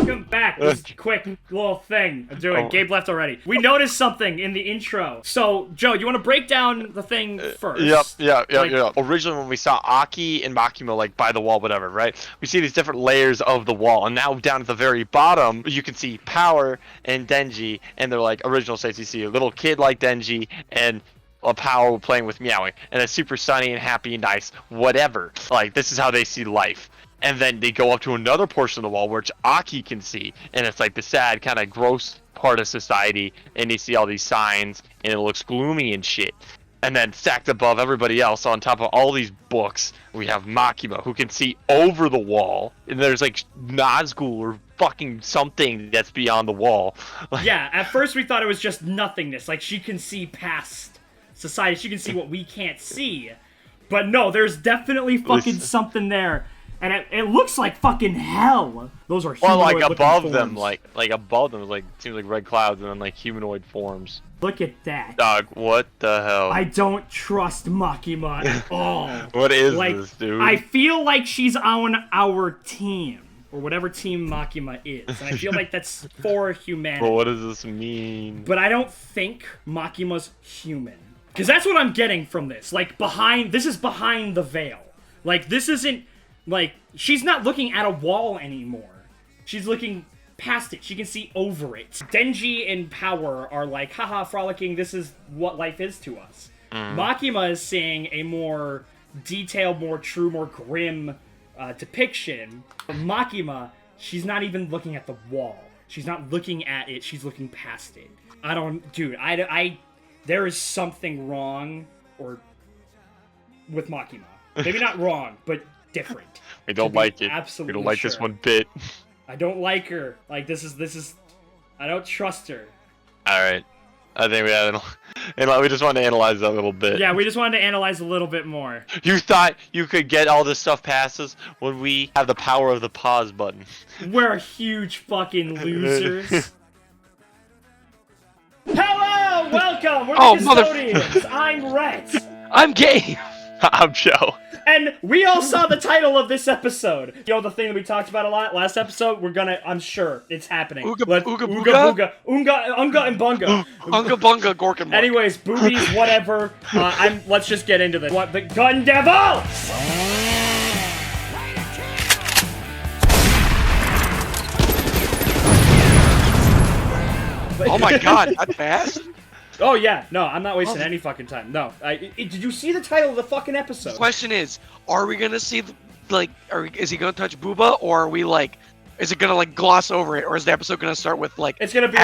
welcome back. This quick little thing I'm doing. Gabe left already. We noticed something in the intro. So, Joe, you want to break down the thing first? Yeah. Originally, when we saw Aki and Makima, like, by the wall, whatever, right? We see these different layers of the wall, and now down at the very bottom, you can see Power and Denji, and they're, like, original states. You see a little kid like Denji, and a Power playing with Meowing, and it's super sunny and happy and nice, whatever. Like, this is how they see life. And then they go up to another portion of the wall, which Aki can see, and it's like the sad, kind of gross part of society, and you see all these signs, and it looks gloomy and shit. And then stacked above everybody else, on top of all these books, we have Makima, who can see over the wall, and there's like Nazgul or fucking something that's beyond the wall. Yeah, at first we thought it was just nothingness, like she can see past society, she can see what we can't see. But no, there's definitely fucking something there. And it looks like fucking hell. Those are humanoid like above forms. them, like above them, like seems like red clouds and then like humanoid forms. Look at that. Dog, what the hell? I don't trust Makima at all. What is this, dude? I feel like she's on our team, or whatever team Makima is, and I feel like that's for humanity. But what does this mean? But I don't think Makima's human, because that's what I'm getting from this. Like this is behind the veil. Like this isn't. Like, she's not looking at a wall anymore. She's looking past it. She can see over it. Denji and Power are like, haha, frolicking, this is what life is to us. Makima is seeing a more detailed, more true, more grim depiction. But Makima, she's not even looking at the wall. She's not looking at it, she's looking past it. There is something wrong, or with Makima. Maybe not wrong, but different. We don't like it. Absolutely, we don't like this one bit. I don't like her. Like this is. I don't trust her. All right, I think we have. And we just wanted to analyze that a little bit. Yeah, we just wanted to analyze a little bit more. You thought you could get all this stuff past us when we have the power of the pause button. We're huge fucking losers. Hello, welcome. We're the Custodians. I'm Rhett. I'm Gabe. I'm Joe. And we all saw the title of this episode. You know, the thing that we talked about a lot last episode, I'm sure it's happening. Ooga Ooga Booga. Unga and Bunga. Unga Bunga, Gork and Mark. Anyways, boobies, whatever. Let's just get into this. What, the Gun Devil! Oh my god, that fast? Oh yeah, no, I'm not wasting any fucking time. No, did you see the title of the fucking episode? The question is, are we gonna see, is he gonna touch Booba, or are we is it gonna gloss over it, or is the episode gonna start with It's gonna be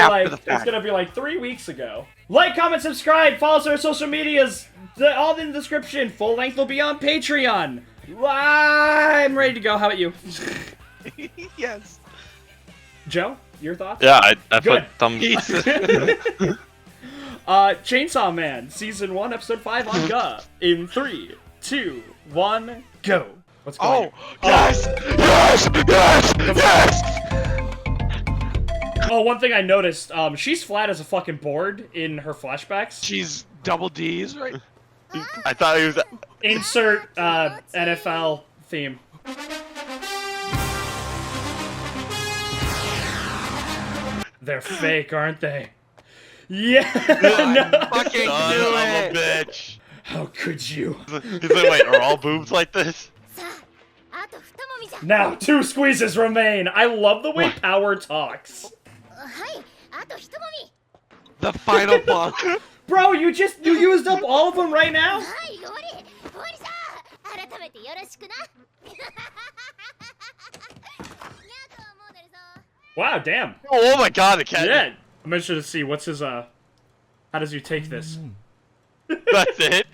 like 3 weeks ago. Like, comment, subscribe, follow us on our social medias. All in the description. Full length will be on Patreon. I'm ready to go. How about you? Yes. Joe, your thoughts? Yeah, I Good. put thumbs. Chainsaw Man, Season 1, Episode 5 on Ga. In 3, 2, 1, go. What's going on? Yes! Oh, one thing I noticed, she's flat as a fucking board in her flashbacks. She's double D's, right? I thought he was. Insert, NFL theme. They're fake, aren't they? Yeah! No. Fucking Son do of it! a bitch. How could you? He's like, wait, are all boobs like this? Now, 2 squeezes remain. I love the way Power talks. The final boss. Bro, you used up all of them right now? Wow, damn. Oh my god, the cat. Yeah. I'm interested to see what's his, how does you take this? That's it.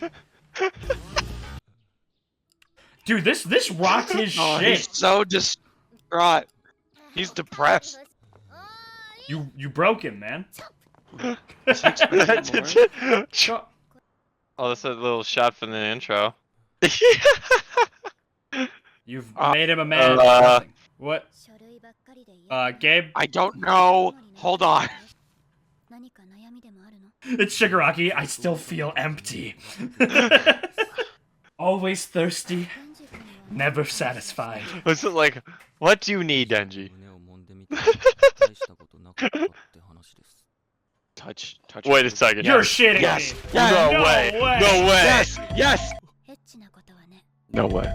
Dude, this rocked his Oh, shit. he's so distraught. He's depressed. You broke him, man. Oh, that's a little shot from the intro. You've made him a man. What? Gabe? I don't know. Hold on. It's Shigaraki. I still feel empty. Always thirsty, never satisfied. Was it like, what do you need, Denji? Touch. Wait a second. You're shitting Yes. me. Yes. No No way. way. No way. Yes. Yes. No way.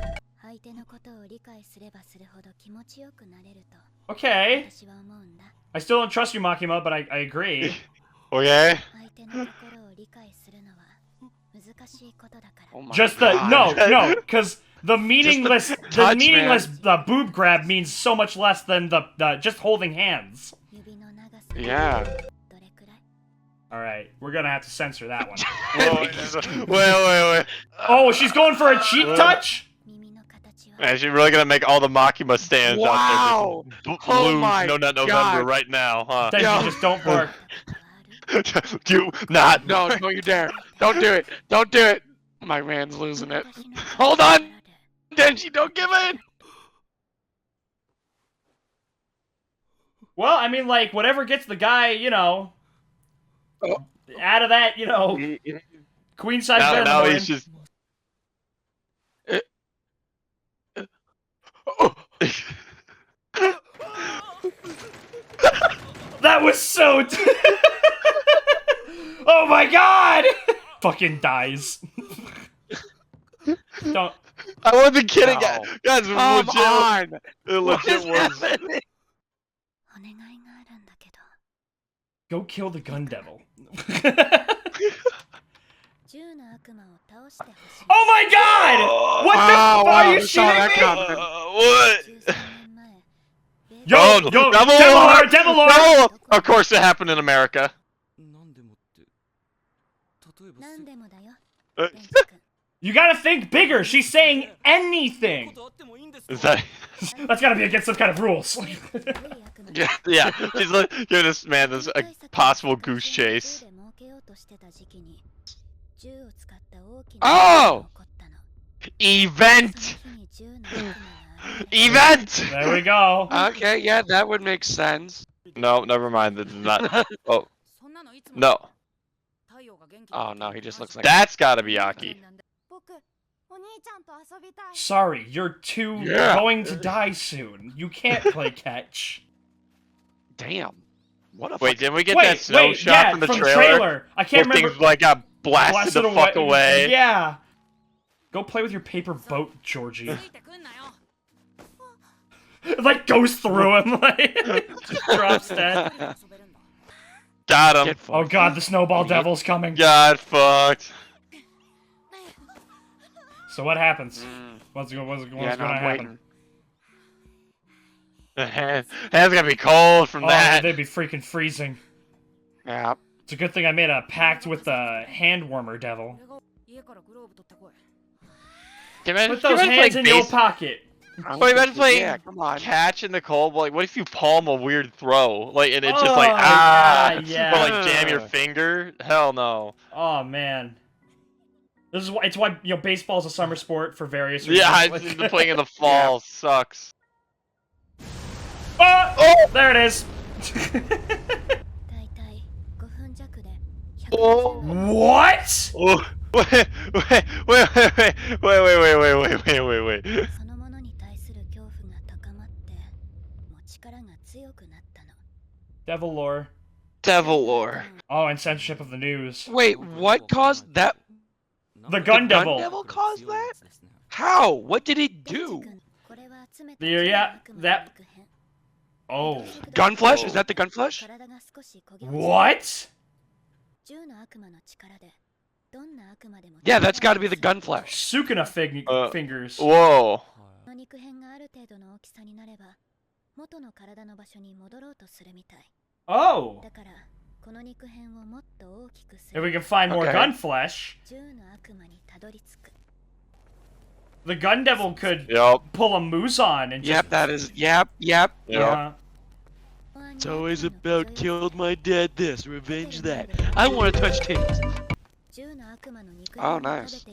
Okay. I still don't trust you, Makima, but I agree. Okay. Oh my Just the God. no, because the meaningless touch, boob grab means so much less than the just holding hands. Yeah. All right, we're gonna have to censor that one. Wait. Oh, she's going for a cheek touch. Man, she's really gonna make all the Makima stands Wow. out there. Oh Blue my No Nut November God. right now, huh? Denji, Yo. just don't bark. Do not. No, don't you dare. Don't do it. Don't do it. My man's losing it. Hold on. Denji, don't give in. Well, I mean, like, whatever gets the guy, out of that, queen size bed in the Now morning. he's just. That was so. Oh my god! Fucking dies. Don't. I wasn't kidding. No. Guys, Come legit. on. It What is legit was. happening? Go kill the gun devil. Oh my god! What the Oh, fuck? wow, Are you we saw that shitting me? coming. What? Yo, Oh, yo, Devil Devil Lord! Lord, Devil Lord! Devil Lord! Of course it happened in America. You gotta think bigger. She's saying anything. Is that? That's gotta be against some kind of rules. Yeah, she's like giving this man this possible goose chase. Oh! Event! Event! There we go. Okay, yeah, that would make sense. No, never mind. That does not. Oh, no. Oh no, he just looks like. That's gotta be Aki. Sorry, you're two Yeah. going to die soon. You can't play catch. Damn. What a. Wait, didn't we get Wait, that snow shot yeah, from the trailer? I can't Where remember. things like got blasted the fuck away. Yeah. Go play with your paper boat, Georgie. It, like goes through him, like just drops dead. Got him. Oh god, the snowball devil's coming. Got fucked. So what happens? What's Yeah, gonna no, I'm happen? waiting. The hand's gonna be cold from Oh, that. they'd be freaking freezing. Yeah. It's a good thing I made a pact with the hand warmer devil. Put those hands in your pocket. Wait, imagine playing Yeah, come on. catch in the cold. But like, what if you palm a weird throw? Like, and it's just Oh, like yeah. but like jam your finger? Hell no. Oh man. This is why it's why baseball's a summer sport for various reasons. Yeah, Like- playing in the fall sucks. Oh, there it is. Oh. What? Oh. Wait. Devil lore. Devil lore. Oh, and censorship of the news. Wait, what caused that? The gun devil. Gun devil caused that? How? What did he do? Yeah, that. Oh. Gun flesh? Is that the gun flesh? What? Yeah, that's got to be the gun flesh. Sukuna fingers. Whoa. Oh. If we can find more Okay. gun flesh, the gun devil could Yup. pull a moose on and just. Yep, that is. Yep. Yep. It's always about killed my dad this, revenge that. I want to touch titties. Oh, nice.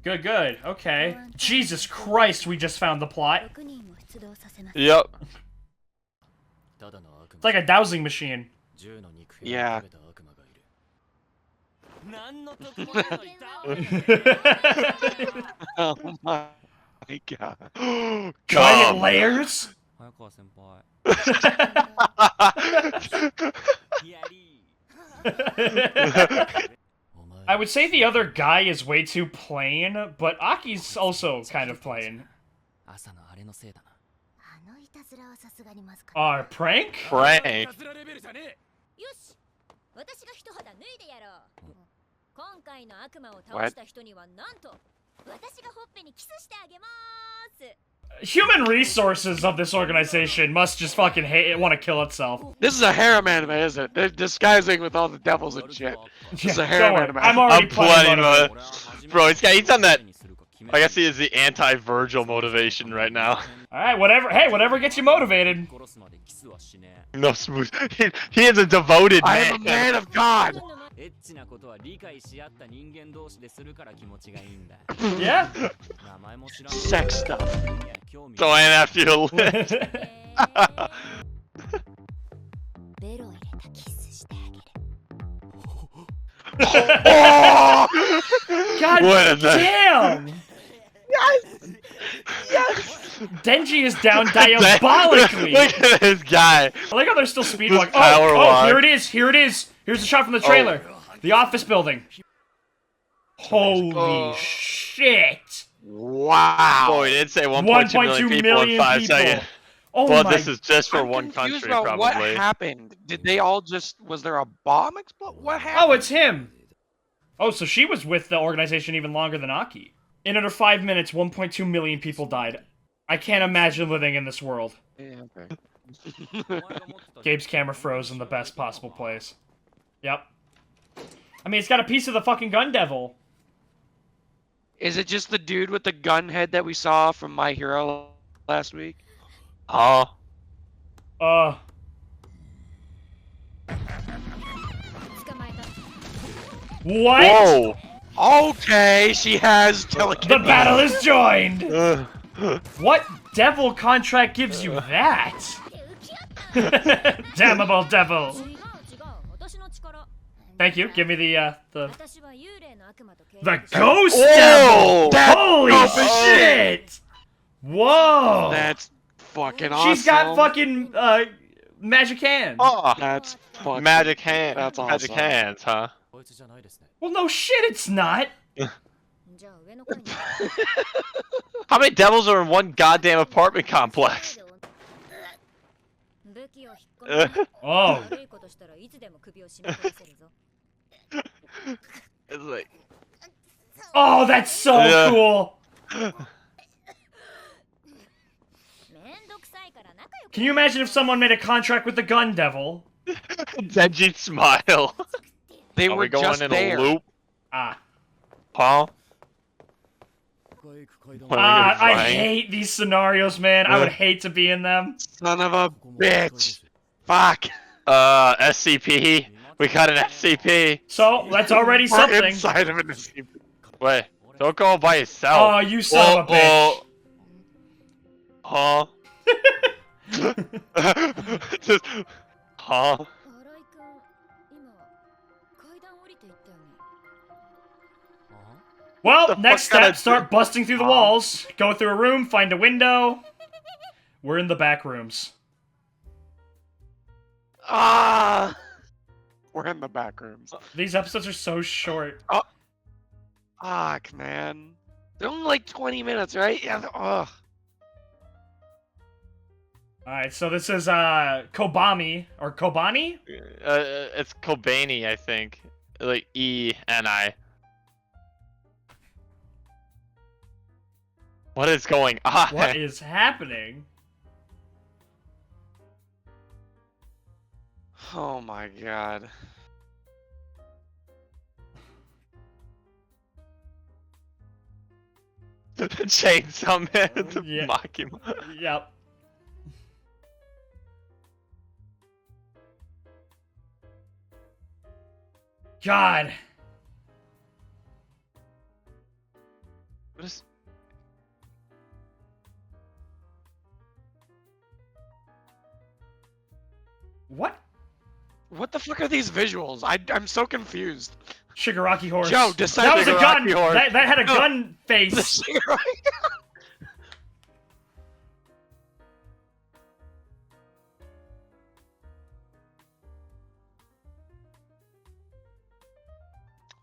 Good, good. Okay. Jesus Christ, we just found the plot. Yep. It's like a dowsing machine. Yeah. Oh my god. Giant layers? I would say the other guy is way too plain, but Aki's also kind of plain. Prank? Prank. What? Human resources of this organization must just fucking want to kill itself. This is a harem anime, isn't it? They're disguising with all the devils and shit. This is a Don't harem worry, anime. I'm already I'm plenty motivated. Bro, he's on that. I guess he is the anti-Virgil motivation right now. Alright, whatever. Hey, whatever gets you motivated. No smooth. He is a devoted I man. am a man of God! Yeah? Sex stuff. So I have to live. God What the- damn! Yes! Yes! Denji is down diabolically! Look at this guy. I like how they're still speed This walking. power Oh, walk. here it is, here it is! Here's the shot from the trailer. The office building. Holy Oh. shit! Wow! Oh, he did say 1.2 million people in 5 seconds. Oh Well, my... this is just for I'm one confused country, about what probably. happened. Did they all just... Was there a bomb explode? What happened? Oh, it's him! Oh, so she was with the organization even longer than Aki. In under 5 minutes, 1.2 million people died. I can't imagine living in this world. Yeah, okay. Gabe's camera froze in the best possible place. Yep. I mean, it's got a piece of the fucking gun devil. Is it just the dude with the gun head that we saw from My Hero last week? Oh. What? Whoa. Okay, she has telekinesis. The battle is joined! Uh, What devil contract gives you that? Damnable devil! Thank you, give me the ghost Whoa! devil! Holy Oh, shit! Whoa! That's fucking awesome. She's got fucking, magic hands. Oh. That's fucking... Magic hand. That's Magic awesome. hands, huh? Well, no shit, it's not! How many devils are in one goddamn apartment complex? Oh. It's like, Oh, that's so Yeah. cool! Can you imagine if someone made a contract with the gun devil? Denji smile. They Are were we going just in there. a loop? Ah. Huh? When are we gonna I find- hate these scenarios, man. I would hate to be in them. Son of a bitch. Fuck. SCP. We got an SCP. So, that's already We're something. inside of an SCP. Wait, don't go by yourself. Oh, you son of a bitch. Huh? Just, huh? Well, The next fuck kinda step, start busting through the walls. Go through a room, find a window. We're in the back rooms. Ah. We're in the back rooms. These episodes are so short. Fuck, man. They're only like 20 minutes, right? Yeah. Ugh. Alright, so this is, Kobami, or Kobani? It's Kobani, I think. Like E-N-I. What is going on? What is happening? Oh my god. Chainsaw Man, the Yeah. Makima. Yep. God. What is... What? What the fuck are these visuals? I'm so confused. Shigaraki horse. Joe, decide that was a gun. Shigaraki horse. That had a No. gun face.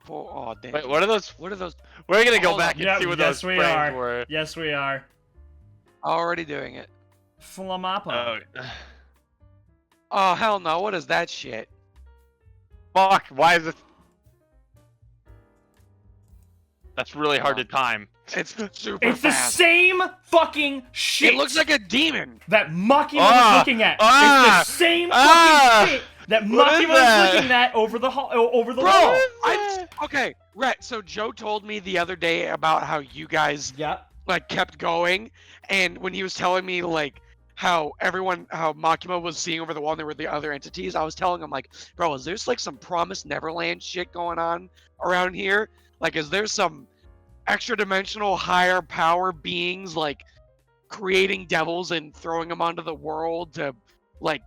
Oh, damn. Wait, what are those? What are those? We're gonna go Hold back on. and see what those we frames are. were. Yes, we are. Already doing it. Flamappa. Oh, Oh, hell no. What is that shit? fuck! Why is it? That's really hard to time. It's super It's the fast. same fucking shit. It looks like a demon. that Makima Ah! was looking at. Ah! It's the same Ah! fucking shit that What is Makima was that? looking at over the over the Bro, wall. okay, right. So Joe told me the other day about how you guys Yep. like kept going, and when he was telling me like how Makima was seeing over the wall and there were the other entities, I was telling him like, bro, is there like some Promised Neverland shit going on around here? Like, is there some extra dimensional higher power beings like creating devils and throwing them onto the world to like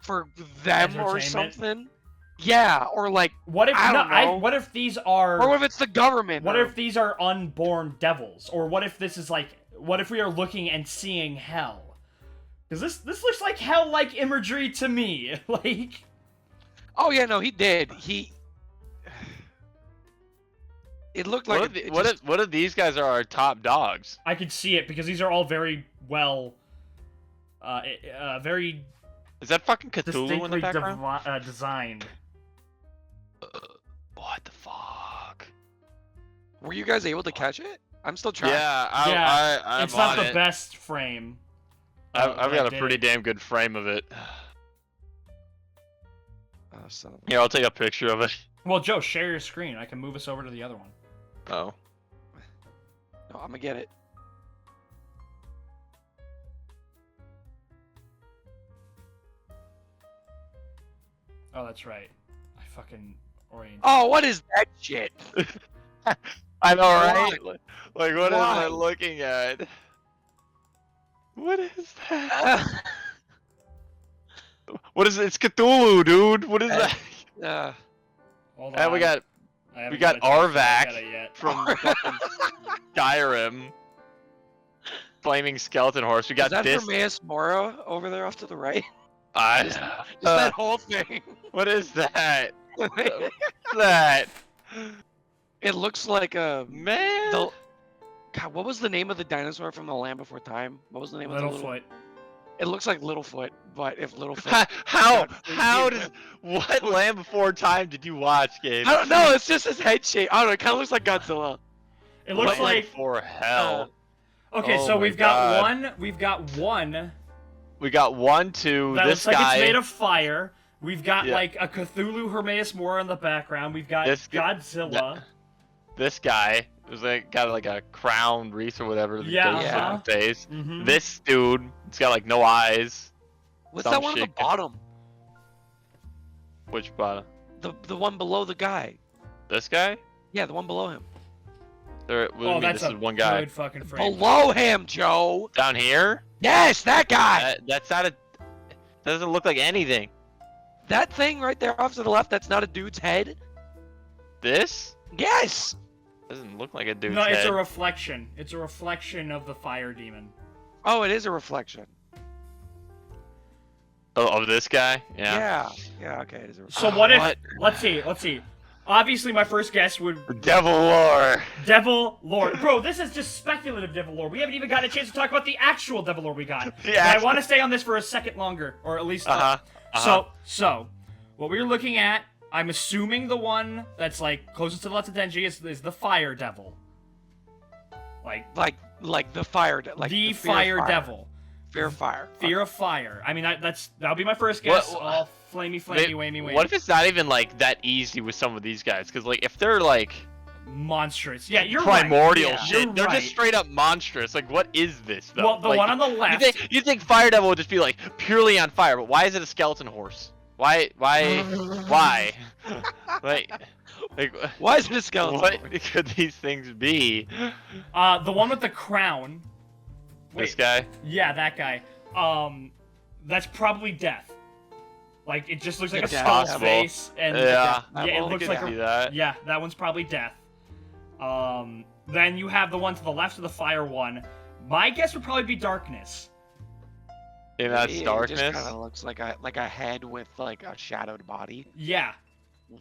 for them or Entertainment? something? Yeah, or like What if I don't know. what if these are or if it's the government. what or- if these are unborn devils? Or what if this is like what if we are looking and seeing hell? Because this looks like hell-like imagery to me. Like, Oh yeah, no, he did. It looked like What if these guys are our top dogs? I could see it because these are all very well, very Is that fucking Cthulhu in the distinctly background? designed. What the fuck? Were you guys able to catch it? I'm still trying. Yeah, I'm It's not on the it. best frame. I've that got a did pretty it. damn good frame of it. Oh, son of a- Here, I'll take a picture of it. Well, Joe, share your screen. I can move us over to the other one. Oh. No, I'm gonna get it. Oh, that's right. I fucking oriented. Oh, what is that shit? I know, Why? right? Like, what am I Why? looking at? What is that? What is it? It's Cthulhu, dude. What is that? Hold And we on. got I haven't we got a chance to look Arvac at it yet. from fucking Skyrim. Flaming skeleton horse. We Is got that this. Vermeus Mora over there off to the right? Just Just that whole thing. what is that? What's that? It looks like a Man. God, what was the name of the dinosaur from The Land Before Time? What was the name of the little? Littlefoot. It looks like Littlefoot, but if Littlefoot. How Not does what Land Before Time did you watch, Gabe? I don't know. It's just his head shape. I don't know. It kind of looks like Godzilla. It looks Land like. for hell. Okay, Oh so my we've got God. one. We've got one We got 1, 2. that This looks like guy. it's made of fire. We've got Yeah. like a Cthulhu Hermaeus Mora in the background. We've got This guy- Godzilla. This guy was like got like a crown wreath or whatever. that Yeah, goes uh-huh. on his face. Mm-hmm. This dude, it's got like no eyes. What's Some that one at the shit. bottom? Which bottom? The one below the guy. This guy? Yeah, the one below him. There. What do you Oh, mean? that's This a is one guy good fucking frame. Below him, Joe. down here. Yes, that guy. That's not a. Doesn't look like anything. That thing right there off to the left. That's not a dude's head. This Yes. doesn't look like a dude's No, it's head. a reflection. It's a reflection of the fire demon. Oh, it is a reflection. Oh, of this guy? Yeah. Yeah. Yeah. Okay, it is a So reflection. what if? What? Let's see. Obviously, my first guess would Devil lore. Devil Lord. Bro, this is just speculative Devil Lord. We haven't even gotten a chance to talk about the actual Devil Lord we got. The And I actual- want to stay on this for a second longer, or at least. Uh-huh. So what we're looking at, I'm assuming the one that's like closest to the left of Denji is the Fire Devil. like the fire, like the fear of Fire Devil. Fear of fire. Fear of Fire. I mean, that'll be my first guess. What- All flamey, whamey. What if it's not even like that easy with some of these guys? Because like if they're like Monstrous. Yeah, you're primordial right. Yeah, shit, you're they're right. just straight up monstrous. Like what is this though? Well, the Like, one on the left. You think Fire Devil would just be like purely on fire, but why is it a skeleton horse? Why? Why? like, Why is it a skeleton? what could these things be? The one with the crown. This guy? Yeah, that guy. That's probably Death. Like it just looks like a Yeah, skull possible. face, and Yeah. yeah, it Well, looks I like can a, see that. yeah, that one's probably Death. Then you have the one to the left of the fire one. My guess would probably be Darkness. And that's It darkness. just kind of looks like a head with like a shadowed body. Yeah,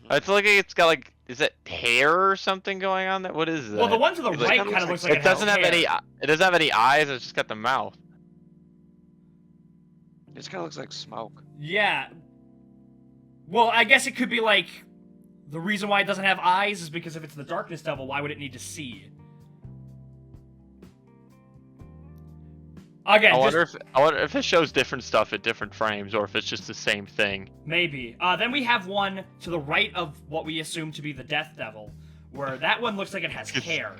I feel like it's got like, is it hair or something going on there? What is that? Well, the one to the It's right like- kind of looks like it doesn't have hair. any. It doesn't have any eyes. It's just got the mouth. It just kind of looks like smoke. Yeah. Well, I guess it could be like the reason why it doesn't have eyes is because if it's the darkness devil, why would it need to see? Again, I wonder if it shows different stuff at different frames, or if it's just the same thing. maybe. Then we have one to the right of what we assume to be the death devil, where that one looks like it has hair.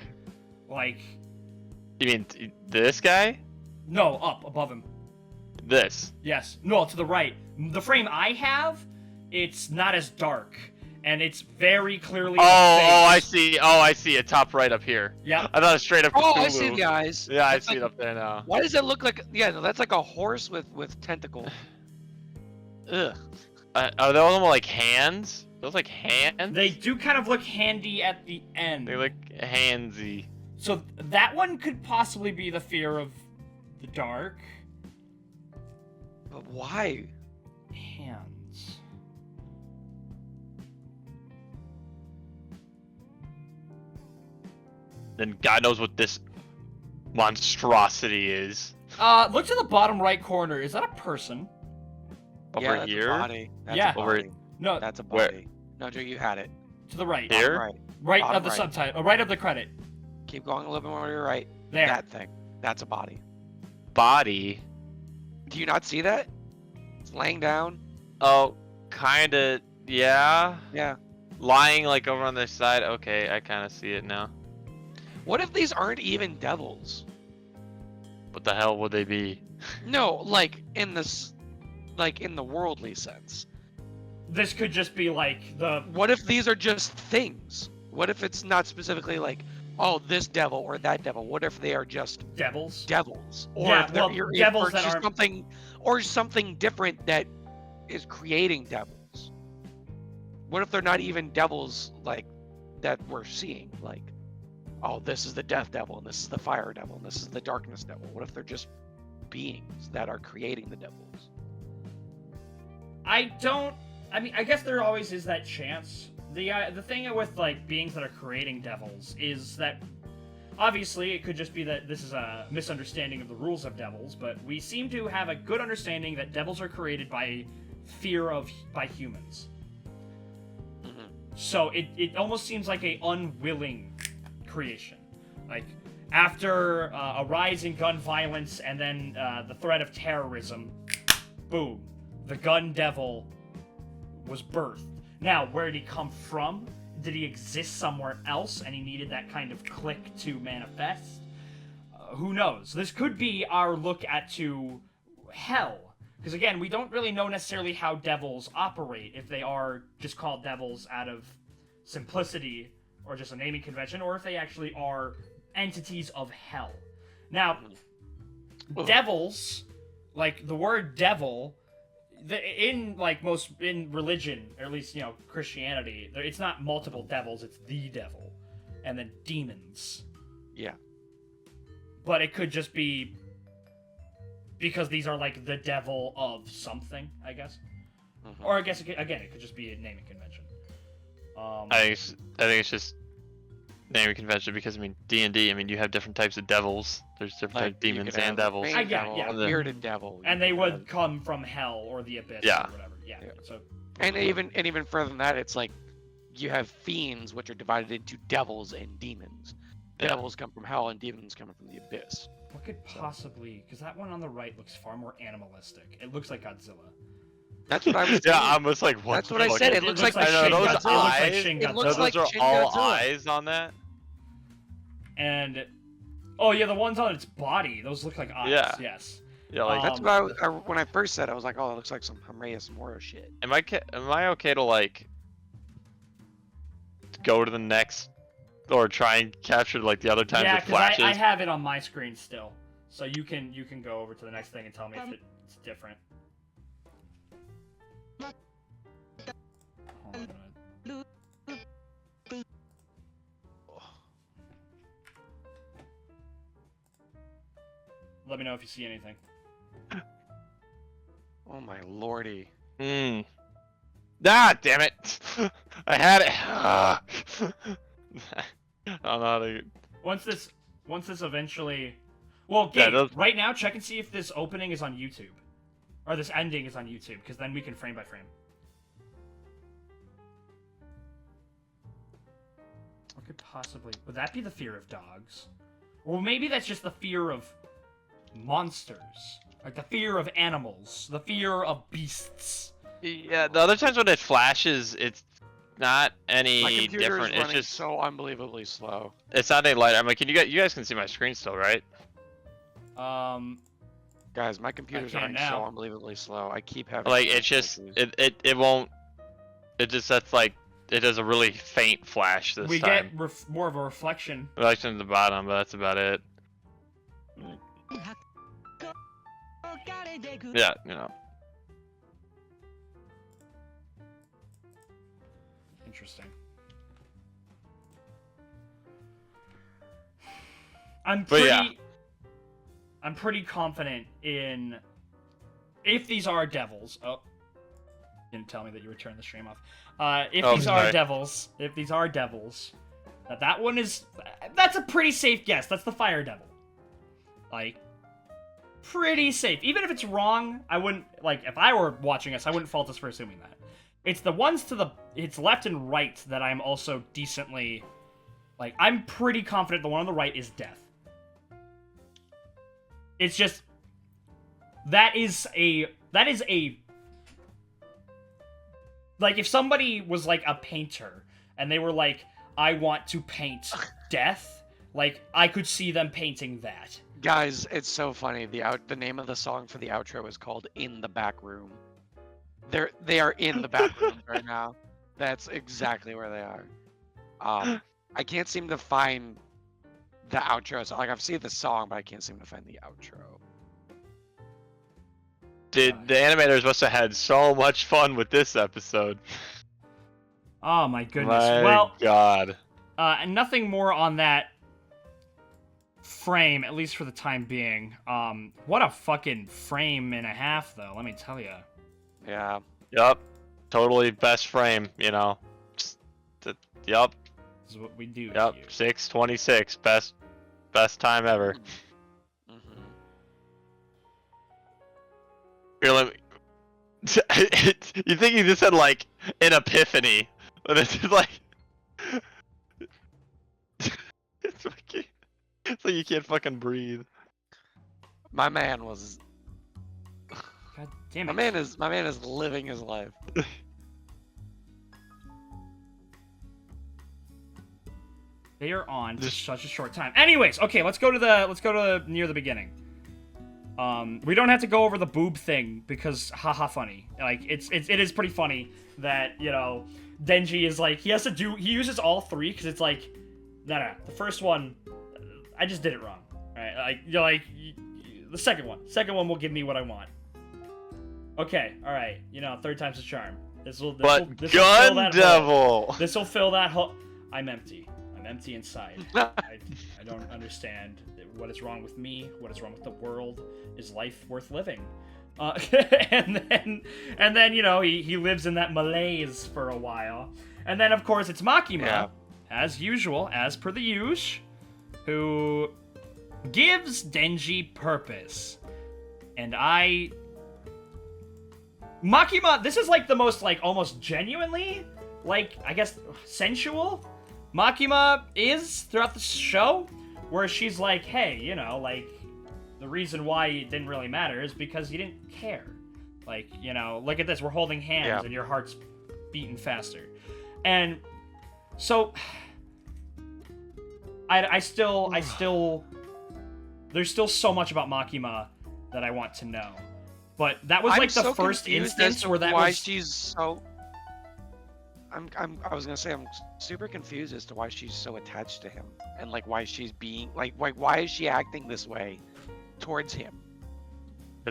Like, You mean this guy? no, up above him. This. Yes. No, to the right. The frame I have, it's not as dark, and it's very clearly. I see. Oh, I see it. Top right up here. Yeah. I thought it straight up. Oh, I Cthulhu. see the eyes. Yeah, I That's see like- it up there now. Why does it look like? Yeah, no, that's like a horse with tentacles. Ugh. Are those like hands? Those like hands? They do kind of look handy at the end. They look handsy. So that one could possibly be the fear of the dark. But why? Hands. Then God knows what this monstrosity is. Look to the bottom right corner. Is that a person? Over Yeah, that's here? A body. That's Yeah. A Over- body. No, That's a Where? body. No, Joe, you had it. to the right. Here? Right. Right Bottom of the right. subtitle. Right of the credit. Keep going a little bit more to your right. There. That thing. That's a body. Body. Do you not see that? It's laying down. Oh, kinda. Yeah. Yeah. Lying like over on the side. Okay, I kind of see it now. What if these aren't even devils? What the hell would they be? No, like in this, like in the worldly sense. This could just be like the. What if these are just things? What if it's not specifically like, oh, this devil or that devil? What if they are just Devils. devils? Or Yeah, if they're well, devils or that just aren't- something, or something different that is creating devils. What if they're not even devils like that we're seeing? Like, oh, this is the death devil, and this is the fire devil, and this is the darkness devil. What if they're just beings that are creating the devils? I mean, I guess there always is that chance. The thing with like beings that are creating devils is that obviously it could just be that this is a misunderstanding of the rules of devils, but we seem to have a good understanding that devils are created by by humans. Mhm. So it almost seems like a unwilling creation. Like after a rise in gun violence and then the threat of terrorism, boom, the gun devil was birthed. Now, where did he come from? Did he exist somewhere else and he needed that kind of click to manifest? Who knows? This could be our look to hell. Because again, we don't really know necessarily how devils operate, if they are just called devils out of simplicity or just a naming convention, or if they actually are entities of hell. Now, devils, like the word devil, in religion, or at least Christianity, it's not multiple devils, it's the devil, and then demons. Yeah. But it could just be because these are like the devil of something, I guess. Mhm. Or I guess it could just be a naming convention. I think it's just naming convention because I mean D&D. I mean you have different types of devils. There's different types of you demons could have and a devils. rain I get it, devil, yeah. a bearded devil. and you they could would have- come from hell or the abyss Yeah. or whatever. Yeah. Yeah. So And even further than that, it's like you have fiends, which are divided into devils and demons. Yeah. Devils come from hell, and demons come from the abyss. what could possibly? Because that one on the right looks far more animalistic. It looks like Godzilla. That's what I was. Yeah, saying. I was like, what? That's the what I fuck said, is it looks this? like I know Shin those Godzilla. It looks like eyes. Shin It looks Godzilla. Those like are Shin all Godzilla. eyes on that. And oh yeah, the ones on its body, those look like eyes. Yeah. Yes. Yeah, like That's what when I first said, I was like, oh, it looks like some Hamreus Moro shit. am I okay to like go to the next or try and capture like the other times Yeah, it because I flashes? have it on my screen still, so you can go over to the next thing and tell me if it's different. Hold on. Let me know if you see anything. Oh my lordy. Hmm. Ah, damn it! I had it. I don't know how to. Once this eventually, well, Yeah, Gabe, right now check and see if this opening is on YouTube, or this ending is on YouTube, because then we can frame by frame. What could possibly... Would that be the fear of dogs? Or maybe that's just the fear of monsters. Like the fear of animals. The fear of beasts. Yeah, the other times when it flashes, it's not My any computer different. is It's running just so unbelievably slow. it's not any light. I mean, you guys can see my screen still, right? Guys, my computer's can running now. so unbelievably slow. I keep having Like it's just it won't. It just that's like it does a really faint flash this we time. get more of a reflection. Reflection at the bottom, but that's about it. Yeah, you know. Interesting. I'm pretty confident in if these are devils. Oh, didn't tell me that you would turn the stream off. If these are devils, that one is that's a pretty safe guess. That's the fire devil. Like pretty safe. Even if it's wrong, I wouldn't like if I were watching us, I wouldn't fault us for assuming that. It's the ones to it's left and right that I'm also decently like I'm pretty confident the one on the right is death. It's just that is a like if somebody was like a painter and they were like I want to paint death, like I could see them painting that. Guys, it's so funny. The name of the song for the outro is called "In the Back Room." They are in the back room right now. That's exactly where they are. I can't seem to find the outro. So, like I've seen the song, but I can't seem to find the outro. Dude, the animators must have had so much fun with this episode. Oh my goodness. My God. And nothing more on that frame, at least for the time being. What a fucking frame and a half, though. Let me tell you. Yeah. Yup. Totally best frame, you know. Yup. This is what we do Yup. here. 6:26. Best time ever. Mm-hmm. Here, let me... You think you just had like an epiphany, but it's just like it's like you can't fucking breathe. My man was. God damn it. My man is living his life. They are on for such a short time. Anyways, okay, let's go to near the beginning. We don't have to go over the boob thing because haha funny. Like it is pretty funny that, you know, Denji is like he uses all three because it's like no, the first one I just did it wrong. Right? Like you're like the second one will give me what I want. Okay, all right. You know, third time's the charm. This will fill that hole. This will fill that hole. I'm empty. I'm empty inside. I don't understand what is wrong with me. What is wrong with the world? Is life worth living? And then you know he lives in that malaise for a while, and then of course it's Makima, as usual, as per the usual, who gives Denji purpose, and Makima, this is like the most like almost genuinely like I guess sensual Makima is throughout the show, where she's like, hey, you know, like the reason why it didn't really matter is because you didn't care. Like, you know, look at this, we're holding hands and your heart's beating faster. And so I still there's still so was so much about that I want to know. But that was like the first instance where that why was she's so I was gonna say I'm super confused as to why she's so attached to him and like why she's being like why is she acting this way towards him?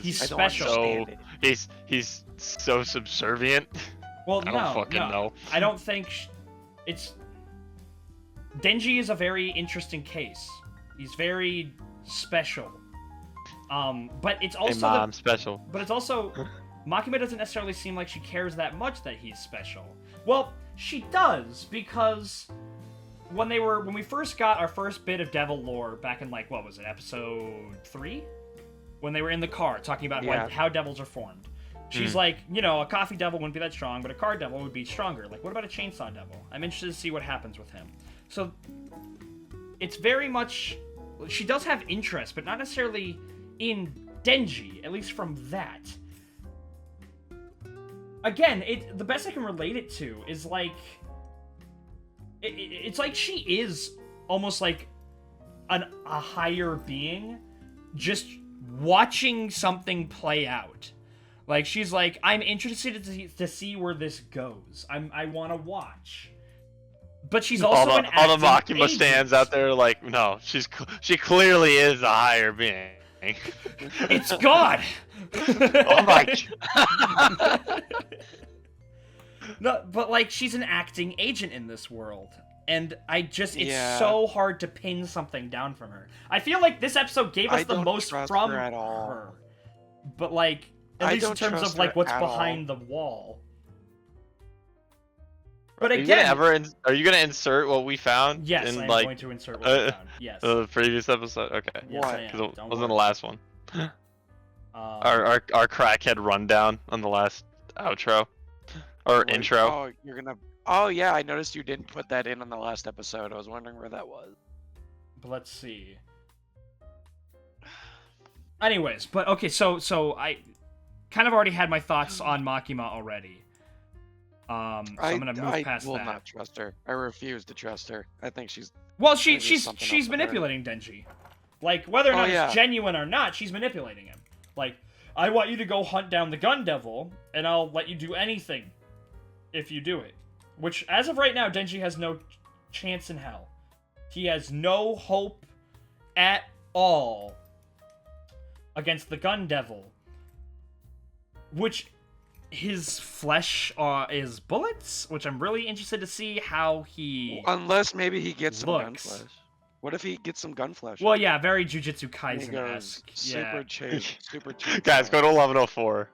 He's I don't special. understand it. He's so subservient. Well, I don't fucking know. I don't think it's Denji is a very interesting case. He's very special. But it's also hey, Mom, special. But it's also Makima doesn't necessarily seem like she cares that much that he's special. Well, she does, because when we first got our first bit of devil lore back in, like, what was it, episode 3? When they were in the car talking about like, how devils are formed. She's like, you know, a coffee devil wouldn't be that strong, but a car devil would be stronger. Like, what about a chainsaw devil? I'm interested to see what happens with him. So, it's very much... She does have interest, but not necessarily in denji, at least from that. Again, the best I can relate it to is, like... It's like she is almost like a higher being, just watching something play out. Like, she's like, I'm interested to see where this goes. I want to watch. But she's also all the Makima stands out there like, no, she clearly is a higher being. It's God! Oh my God. No, but, like, she's an acting agent in this world. And it's so hard to pin something down from her. I feel like this episode gave us the most from her. But, like, at least in terms of, like, what's behind the wall. But again... Are you gonna insert what we found? Yes, I'm going to insert what we found. Yes. The previous episode? Okay. Yes, I am. Because it wasn't the last one. Our crackhead rundown on the last outro. Or intro. Oh, you're gonna... Oh, yeah, I noticed you didn't put that in on the last episode. I was wondering where that was. But let's see. Anyways, but okay, so I kind of already had my thoughts on Makima already. So I'm gonna move past that. I will not trust her. I refuse to trust her. I think she's... Well, she's manipulating Denji. Like, whether or not it's genuine or not, she's manipulating him. Like, I want you to go hunt down the gun devil, and I'll let you do anything if you do it. Which, as of right now, Denji has no chance in hell. He has no hope at all against the gun devil. Which, his flesh is bullets, which I'm really interested to see how he Unless maybe he gets some gun flesh. What if he gets some gun flesh? Well, yeah, very Jujutsu Kaisen-esque. Super chase. Super chase. Guys, go to 1104.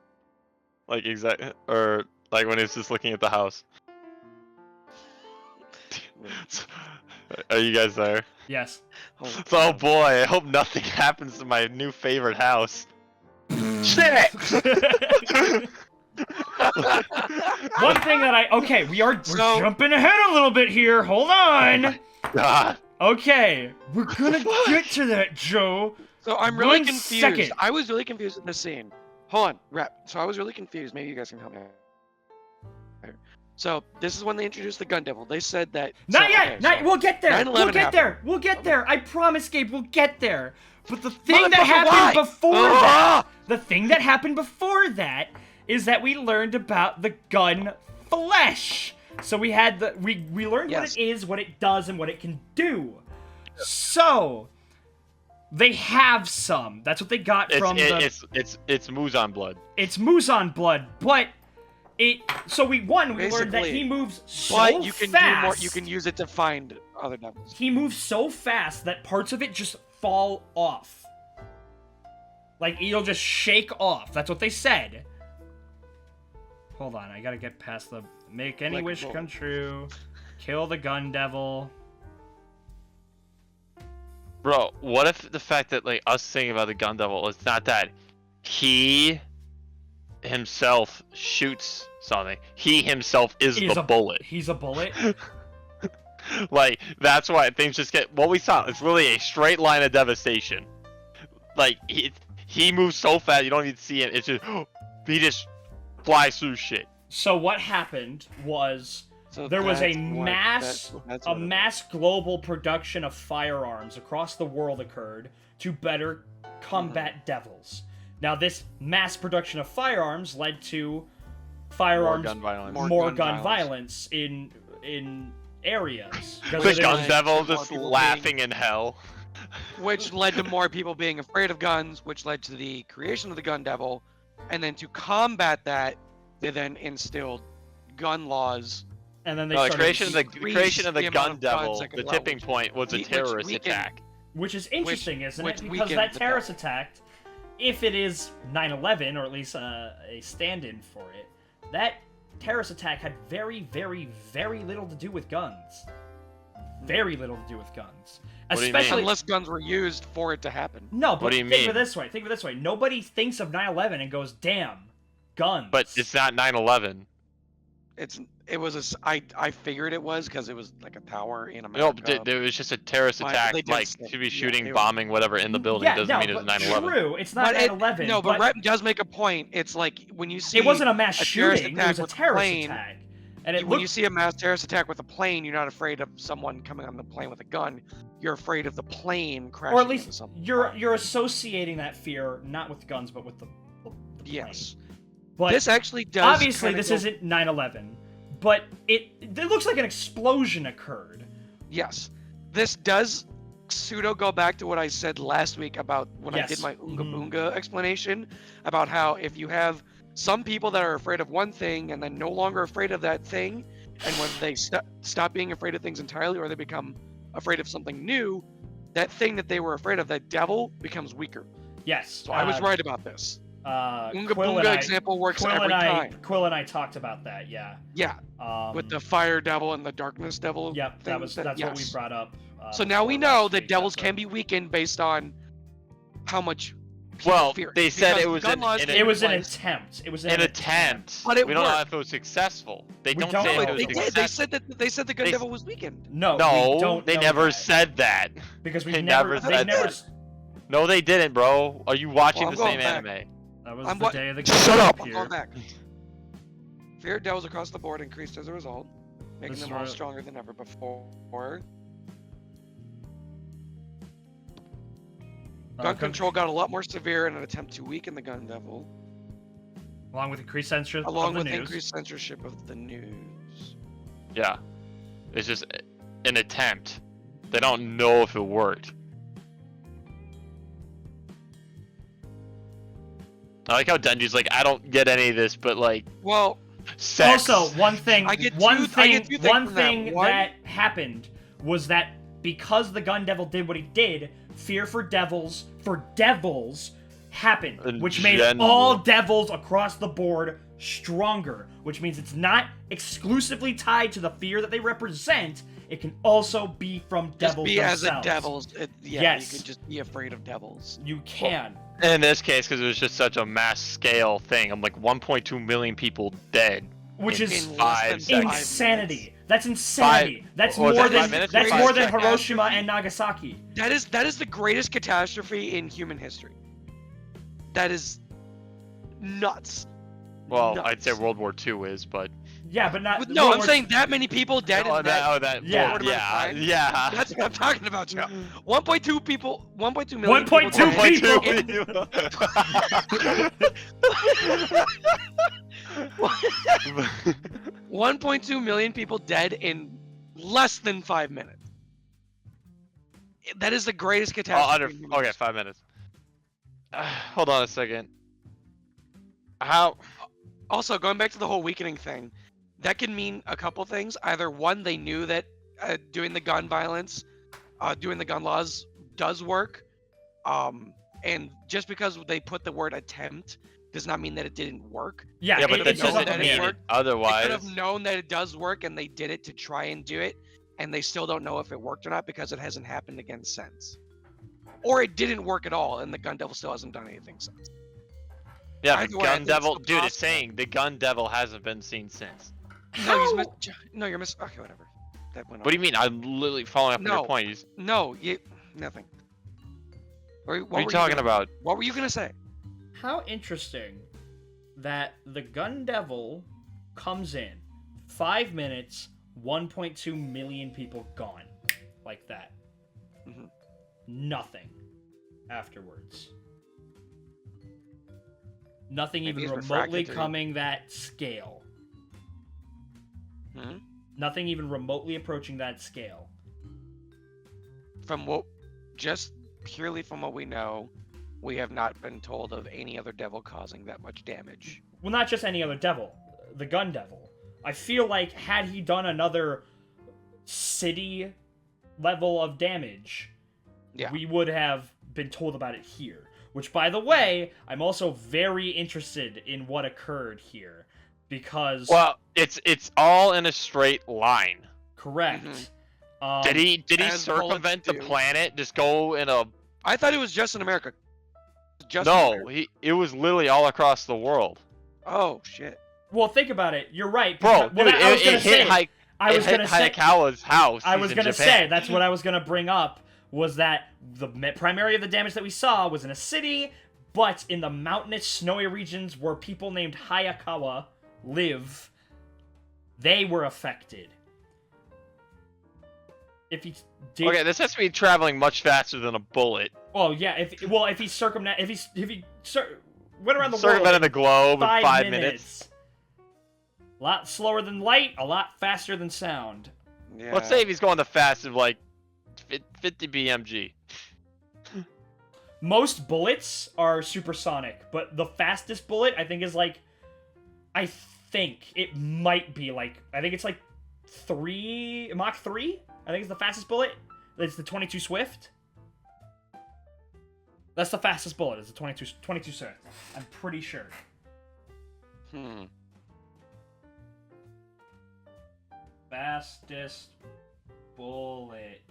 Like, exactly. Or, like, when he's just looking at the house. Are you guys there? Yes. Oh boy, I hope nothing happens to my new favorite house. Shit! One thing that we're jumping ahead a little bit here. Hold on. Oh God. Okay, we're gonna get to that, Joe. So I'm really 1 confused. second. I was really confused in this scene. Hold on, Rep. So I was really confused. Maybe you guys can help me out. So this is when they introduced the gun devil. They said that... Not yet! We'll get there! 9/11 We'll get happened. there! We'll get there! I promise, Gabe, we'll get there! But the thing that Motherfucker, happened why? before that... The thing that happened before that is that we learned about the gun flesh. So we had the... We learned what it is, what it does, and what it can do. So... They have some. That's what they got from the... It's Muzan blood. It's Muzan blood, but... We learned that he moves so but you can fast. do more. You can use it to find other devils. He moves so fast that parts of it just fall off. Like, it'll just shake off. That's what they said. Hold on, I gotta get past the... Make any wish come true. Kill the gun devil. Bro, what if the fact that, like, us thinking about the gun devil is not that he himself shoots something. He himself is the bullet. He's a bullet? Like, that's why things just get... What we saw, it's really a straight line of devastation. Like, he moves so fast, you don't even see him. It's just... He just flies through shit. So what happened was... there was a mass global production of firearms across the world occurred to better combat devils. Now, this mass production of firearms led to firearms, more gun violence in areas. The gun devil just laughing in hell. Which led to more people being afraid of guns, which led to the creation of the gun devil, and then to combat that, they then instilled gun laws. And then they the creation of the gun devil. The tipping point was a terrorist attack. Which is interesting, isn't it? Because that terrorist attack if it is 9/11, or at least a stand-in for it, that terrorist attack had very, very, very little to do with guns. Very little to do with guns. What do you mean? Especially Unless guns were used for it to happen. no, but What do you think of mean? it this way. Think of it this way. Nobody thinks of 9/11 and goes, "Damn, guns." But it's not 9/11. I figured it was because it was like a tower in No, America. but it was just a terrorist But attack. they did Like, say- to be yeah, shooting, they were- bombing, whatever in the building yeah, doesn't no, mean it's but 9/11. True, it's not But 9/11. No, but Rep does make a point. It's like when you see it wasn't a mass a terrorist shooting. It attack was a with a terrorist plane, attack, and it when looked you see a mass terrorist attack with a plane, you're not afraid of someone coming on the plane with a gun. You're afraid of the plane crashing or at into least something. you're associating that fear not with guns but with the plane. Yes. But This actually does. obviously kinda this go- isn't 9/11, but it looks like an explosion occurred. Yes. This does pseudo go back to what I said last week about when I did Yes. my Oonga Mhm. Boonga explanation about how if you have some people that are afraid of one thing and then no longer afraid of that thing, and when they stop being afraid of things entirely or they become afraid of something new, that thing that they were afraid of, that devil, becomes weaker. Yes. So I was right about this. Oonga Quill and Boonga I- example works Quill every and time. Quill and I talked about that. Yeah. Yeah, with the fire devil and the darkness devil. Yep, thing that's what we yes. brought up. So now we before know last that week's devils episode. can be weakened based on how much people Well, fear. they said Because it was gun an- laws an- came It into was an place. attempt. It was An attempt. But it we don't know worked. if it was successful. They We don't don't say know if if it was They it did. They successful. said the gun They- devil was weakened. No, we No, don't they know never that, said that. because we they never never they said never. that. No, they didn't, bro. Are you watching Well, the I'm same going back. anime? That was I'm the what- day of the Shut up! I'm here. going back. Fear of devils across the board increased as a result, making This them is all right. stronger than ever before. Gun control got a lot more severe in an attempt to weaken the gun devil, along with increased censorship along of the with news. increased censorship of the news. Yeah. It's just an attempt. They don't know if it worked. I like how Denji's like, I don't get any of this, but like, Well, sex. Also, one thing, I get one two- I thing, get two things one from that. thing One- that happened was that because the gun devil did what he did, fear for devils happened, In which made general. all devils across the board stronger. Which means it's not exclusively tied to the fear that they represent. It can also be from just devils be as themselves. a devils. Yeah, Yes. you could just be afraid of devils. You can. In this case, because it was just such a mass scale thing, I'm like 1.2 million people dead. Which in is in less 5 than seconds. 5 insanity. minutes. That's insanity. That's was more that than 5 minutes? that's 5 more than seconds? Hiroshima and Nagasaki. That is the greatest catastrophe in human history. That is nuts. Well, Nuts. I'd say World War II is, but Yeah, but not. No, World I'm War saying that many people dead oh, in that. Yeah. short amount of time. yeah. That's what I'm talking about, Joe. 1.2 people, 1.2 million 1.2 people. people. 1.2 million people dead in less than 5 minutes. That is the greatest Oh, catastrophe. under, in human okay, history. 5 minutes. Hold on a second. How? Also, going back to the whole weakening thing, that can mean a couple things. Either one, they knew that doing the gun violence, doing the gun laws does work, and just because they put the word attempt does not mean that it didn't work. Yeah, Yeah, but it that just knows doesn't that it mean it worked. They otherwise. could have known that it does work, and they did it to try and do it, and they still don't know if it worked or not because it hasn't happened again since. Or it didn't work at all, and the gun devil still hasn't done anything since. Yeah, the Either way, I gun think devil, it's dude, it's possible. saying the gun devil hasn't been seen since. No, How? no, you're miss. Okay, whatever. That went What do you mean? I'm literally following up on No. your point. No, nothing. What are you were talking gonna- about? What were you gonna say? How interesting that the gun devil comes in 5 minutes, 1.2 million people gone, like that. Mhm. Nothing afterwards. Nothing Maybe even he's remotely refracted to- coming that scale. Hmm? Nothing even remotely approaching that scale. From what, just purely from what we know, we have not been told of any other devil causing that much damage. Well, not just any other devil, the gun devil. I feel like had he done another city level of damage, Yeah. we would have been told about it here. Which, by the way, I'm also very interested in what occurred here. Because... Well, it's all in a straight line. Correct. Did he as circumvent the bullets do. planet? Just go in a... I thought it was just in America. Just in No, America. it was literally all across the world. Oh, shit. Well, think about it. You're right. Bro, Well, dude, I was it gonna hit say... I was gonna say... Hayakawa's house. I was He's in gonna Japan. say, that's what I was gonna bring up, was that the primary of the damage that we saw was in a city, but in the mountainous, snowy regions where people named Hayakawa live, they were affected. If he did... Okay, this has to be traveling much faster than a bullet. Oh yeah, if he went around the world Circumvented the globe in 5 minutes. A lot slower than light, a lot faster than sound. Yeah. Let's say if he's going the fastest, like 50 BMG. Most bullets are supersonic, but the fastest bullet I think is like, I think it might be like, I think it's like Mach 3. I think it's the fastest bullet. It's the 22 Swift. That's the fastest bullet. It's the 22 Swift. I'm pretty sure. Fastest bullet.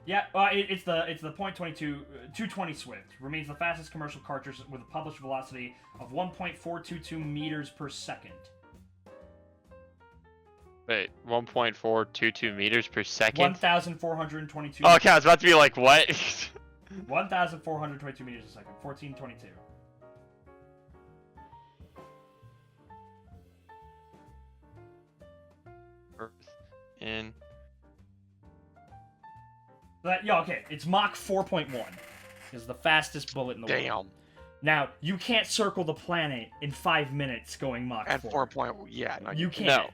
Yeah, it's the .22 220 Swift. Remains the fastest commercial cartridge with a published velocity of 1.422 meters per second. Wait, 1.422 meters per second? 1,422. Oh, okay, I was about to be like, what? 1,422 meters a second. 1422. Earth in... Okay, it's Mach 4.1. Is the fastest bullet in the world. Damn. Now, you can't circle the planet in 5 minutes going Mach 4. At 4 point, yeah. No, You can't. No.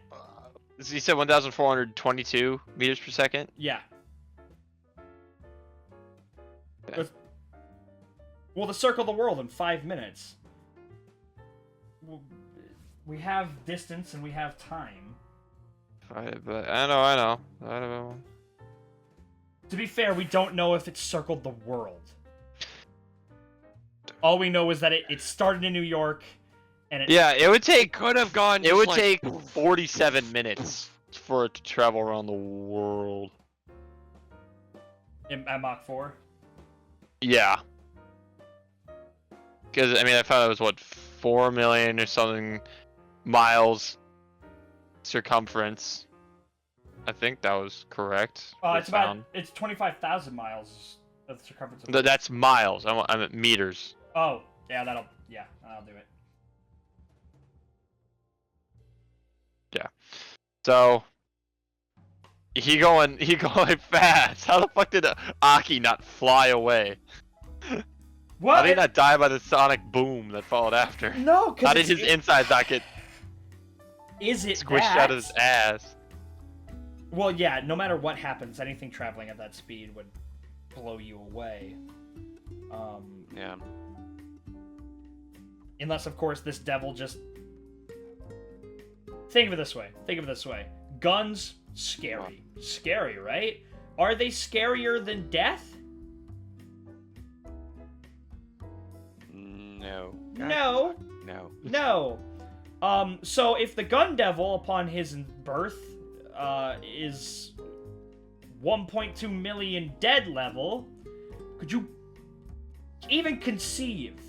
You said 1,422 meters per second? Yeah. Okay. Well, to circle the world in 5 minutes. We have distance and we have time. But I know. To be fair, we don't know if it circled the world. All we know is that it started in New York, and it would take... Could have gone. It just would like, take 47 minutes for it to travel around the world. at Mach 4. Yeah. Because, I mean, I found it was, what, 4 million or something miles circumference. I think that was correct. It's 25,000 miles of the circumference. Of That's miles. I meant meters. Oh, yeah, that'll do it. Yeah. So he going fast. How the fuck did Aki not fly away? What? How did he not die by the sonic boom that followed after? No, because How did his insides not get squished out of his ass? Well, yeah, no matter what happens, anything traveling at that speed would blow you away. Yeah. Unless, of course, this devil just... Think of it this way. Guns, scary. Scary, right? Are they scarier than death? No. No. No. No. So if the gun devil, upon his birth, is 1.2 million dead level, could you even conceive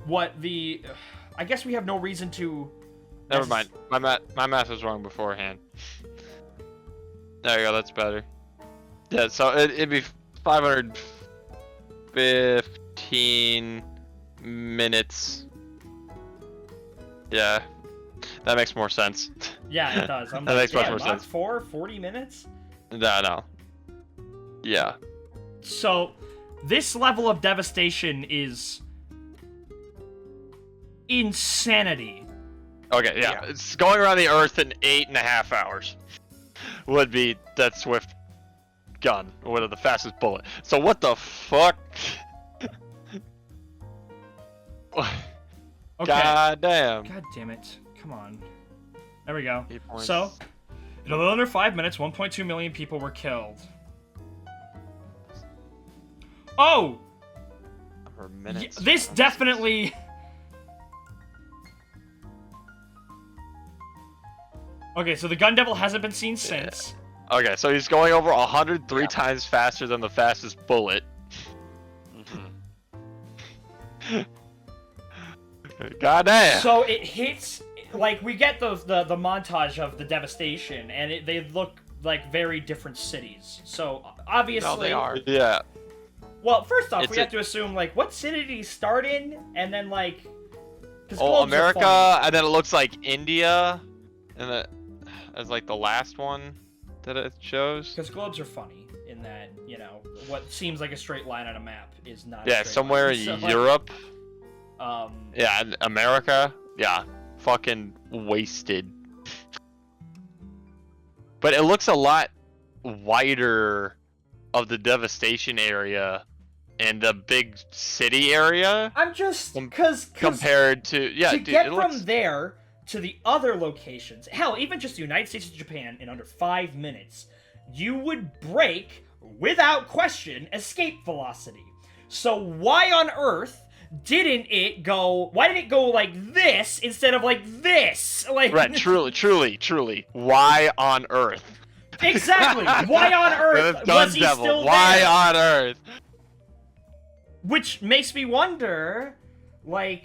what the... I guess we have no reason to... Never mind. My math was wrong beforehand. There you go. That's better. Yeah. So it'd be 515 minutes. Yeah. That makes more sense. Yeah, it does. I'm That makes much more Mach sense. 4, 40 minutes? No. Yeah. So, this level of devastation is insanity. Okay, yeah. It's going around the Earth in 8.5 hours. Would be that swift gun, or the fastest bullet. So what the fuck? Okay. God damn. God damn it. Come on. There we go. 8 points. So, in a little under 5 minutes, 1.2 million people were killed. Oh! For minutes. This definitely... Okay, so the Gun Devil hasn't been seen since. Okay, so he's going over 103 times faster than the fastest bullet. God damn. So it hits, like, we get the montage of the devastation, and they look like very different cities. So obviously, No, they are. Yeah. Well, first off, we a- have to assume like what city did he start in, and then like. 'Cause Oh, globes are America, funny. and then it looks like India, and that as like the last one that it shows. Because globes are funny in that, you know, what seems like a straight line on a map is not. Yeah, a straight somewhere line. in So, like, Europe. Um. Yeah, and America. Yeah, fucking wasted. But it looks a lot wider of the devastation area and the big city area I'm just because compared to to dude, get it from looks, there to the other locations. Hell, even just the United States and Japan in under 5 minutes, you would break without question escape velocity. So why on earth didn't it go? Why did it go like this instead of like this? Like right, truly. Why on earth? exactly. Why on earth The was he Gun Devil, still why there? on earth? Which makes me wonder, like,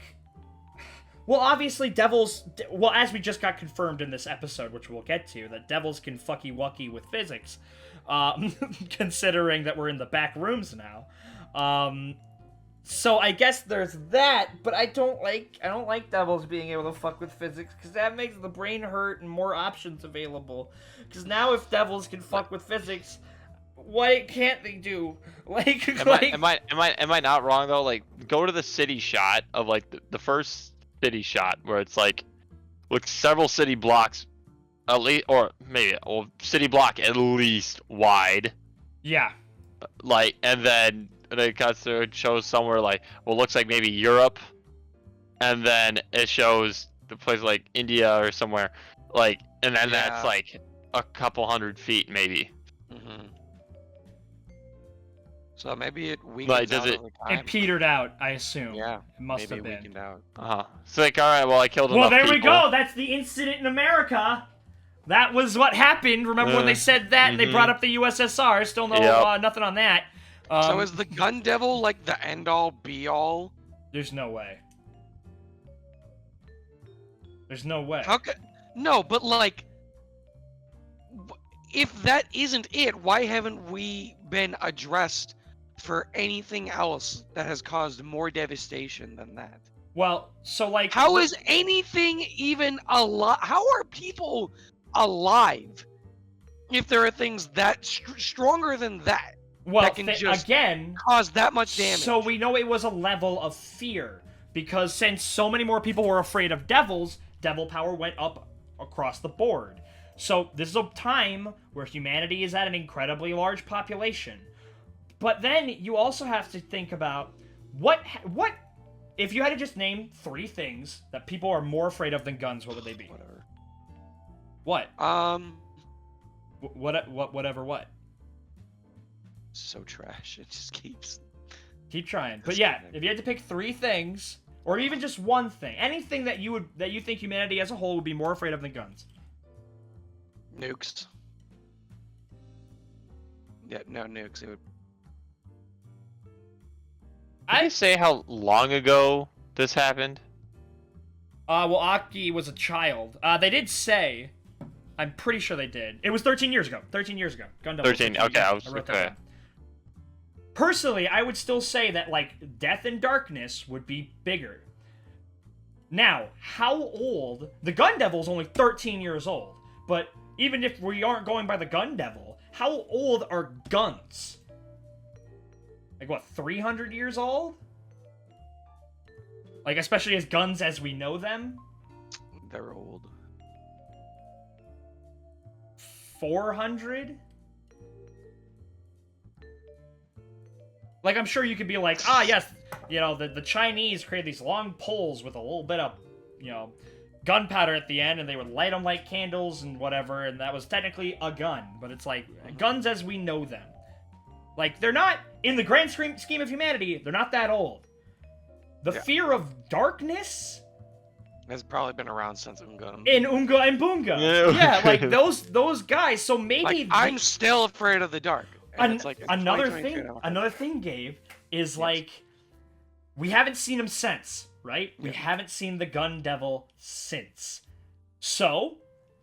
well, obviously devils. Well, as we just got confirmed in this episode, which we'll get to, that devils can fucky wucky with physics. Considering that we're in the back rooms now. So I guess there's that, but I don't like devils being able to fuck with physics because that makes the brain hurt and more options available. Because now if devils can fuck with physics, what can't they do? Like, Am I not wrong though? Like, go to the city shot of like the first city shot where it's like, with several city blocks, at least, or maybe city block at least wide. yeah. Like, and then it cuts to, it shows somewhere like, well, looks like maybe Europe, and then it shows the place like India or somewhere, like, and then that's like a couple 100 feet maybe. So maybe it weakens Like, does out it- over time. It petered out, I assume. Yeah, It must maybe have been. weakened out. It's like, all right, well, I killed Well, enough there we people. go. That's the incident in America. That was what happened. Remember when they said that and they brought up the USSR? Still nothing on that. So is the Gun Devil like the end all be all? There's no way. There's no way. How could... No, but like, if that isn't it, why haven't we been addressed for anything else that has caused more devastation than that? Well, so like, How is anything even alive? How are people alive if there are things that stronger than that well, that can just again, cause that much damage? so we know it was a level of fear because since so many more people were afraid of devils, devil power went up across the board. So this is a time where humanity is at an incredibly large population. But then you also have to think about what if you had to just name 3 things that people are more afraid of than guns, what would they be? Whatever. What? Whatever what? So trash. It just keeps. Keep trying. But yeah, if you had to pick 3 things, or even just one thing, anything that you think humanity as a whole would be more afraid of than guns. Nukes. Yeah, no nukes. It would. Did they say how long ago this happened? Well, Aki was a child. They did say. I'm pretty sure they did. It was 13 years ago. 13 years ago. Gun Devil was 13. 13 Okay, years I ago. was wrote that okay. down. Personally, I would still say that, like, Death and Darkness would be bigger. Now, how old... The Gun Devil's only 13 years old. But even if we aren't going by the Gun Devil, how old are guns? Like, what, 300 years old? Like, especially as guns as we know them? They're old. 400? Like, I'm sure you could be like, ah, yes, you know, the Chinese created these long poles with a little bit of, you know, gunpowder at the end, and they would light them like candles and whatever, and that was technically a gun. But it's like, guns as we know them. Like, they're not, in the grand scheme of humanity, they're not that old. The fear of darkness Has probably been around since Unga. in Unga and Bunga. Yeah. Like those guys. So maybe Like, I'm still afraid of the dark. And it's like in another 2022, thing. I'm Another thing, Gabe, is Yes. like we haven't seen him since, right? We Yeah. haven't seen the Gun Devil since. So,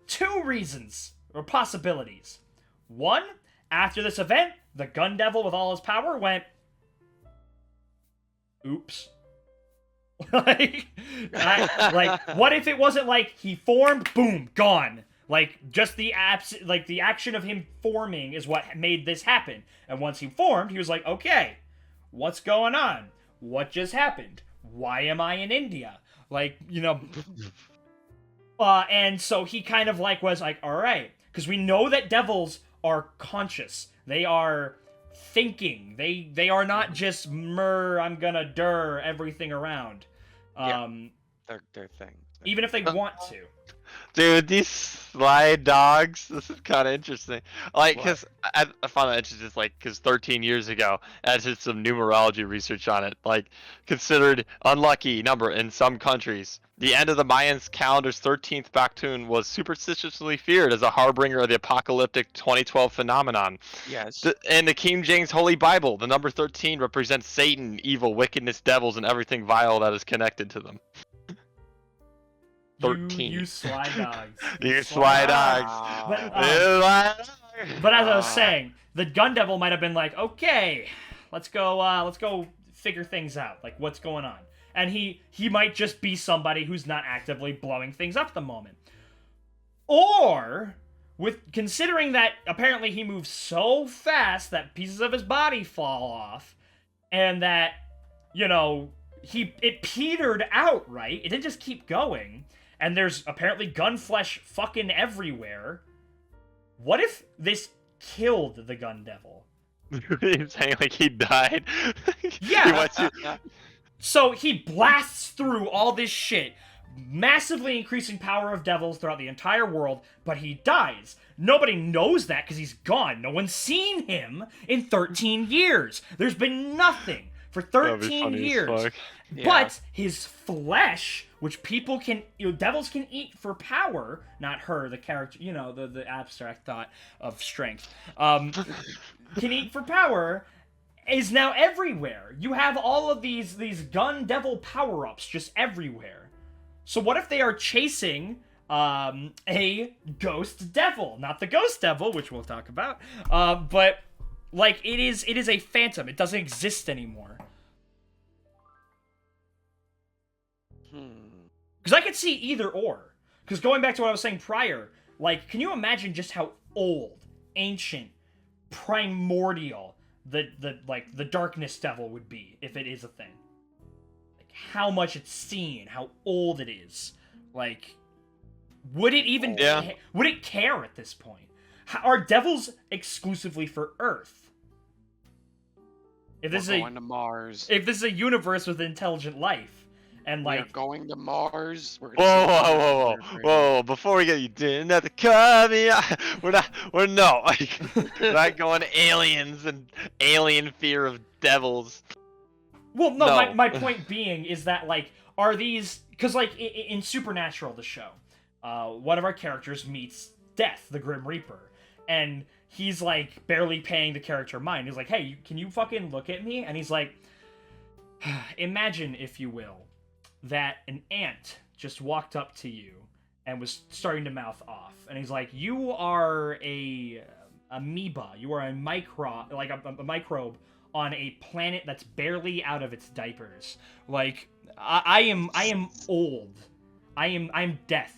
2 reasons or possibilities. One, after this event, the Gun Devil with all his power went, oops. like, what if it wasn't like he formed, boom, gone? Like, just the action of him forming is what made this happen. And once he formed, he was like, okay, what's going on? What just happened? Why am I in India? Like, you know. And so he kind of like was like, all right, because we know that devils are conscious. They are thinking. They are not just I'm gonna everything around. They're things. Even if they want to. Dude, these slide dogs, this is kind of interesting. Like, because I found that interesting, like, because 13 years ago, I did some numerology research on it. Like, considered unlucky number in some countries. The end of the Mayans' calendar's 13th Baktun was superstitiously feared as a harbinger of the apocalyptic 2012 phenomenon. Yes. In the King James Holy Bible, the number 13 represents Satan, evil, wickedness, devils, and everything vile that is connected to them. 13. You sly dogs. You sly dogs. But as I was saying, the Gun Devil might have been like, okay, let's go figure things out. Like, what's going on? And he might just be somebody who's not actively blowing things up at the moment. Or, with considering that apparently he moves so fast that pieces of his body fall off, and that, you know, it petered out, right? It didn't just keep going. And there's apparently gun flesh fucking everywhere. What if this killed the Gun Devil? You're saying like he died? Yeah. He went to... So he blasts through all this shit, massively increasing power of devils throughout the entire world, but he dies. Nobody knows that because he's gone. No one's seen him in 13 years. There's been nothing for 13 years. Yeah. But his flesh, which people can, devils can eat for power, not her, the character, the abstract thought of strength, can eat for power, is now everywhere. You have all of these Gun Devil power-ups just everywhere. So what if they are chasing a ghost devil? Not the ghost devil, which we'll talk about, but like it is a phantom. It doesn't exist anymore. Because I could see either or. Because going back to what I was saying prior, like, can you imagine just how old, ancient, primordial the darkness devil would be if it is a thing? Like, how much it's seen, how old it is. Like, would it even would it care at this point? Are devils exclusively for Earth? If this We're going to Mars. If this is a universe with intelligent life, and like we're going to Mars. We're whoa! Before we get you didn't have to cut me. We're not going to aliens and alien fear of devils. Well, no. My point being is that like are these because like in Supernatural, the show, one of our characters meets Death, the Grim Reaper, and he's like barely paying the character mind. He's like, hey, can you fucking look at me? And he's like, imagine, if you will, that an ant just walked up to you and was starting to mouth off. And he's like, you are a amoeba. You are a microbe on a planet that's barely out of its diapers. Like, I am old. I'm death.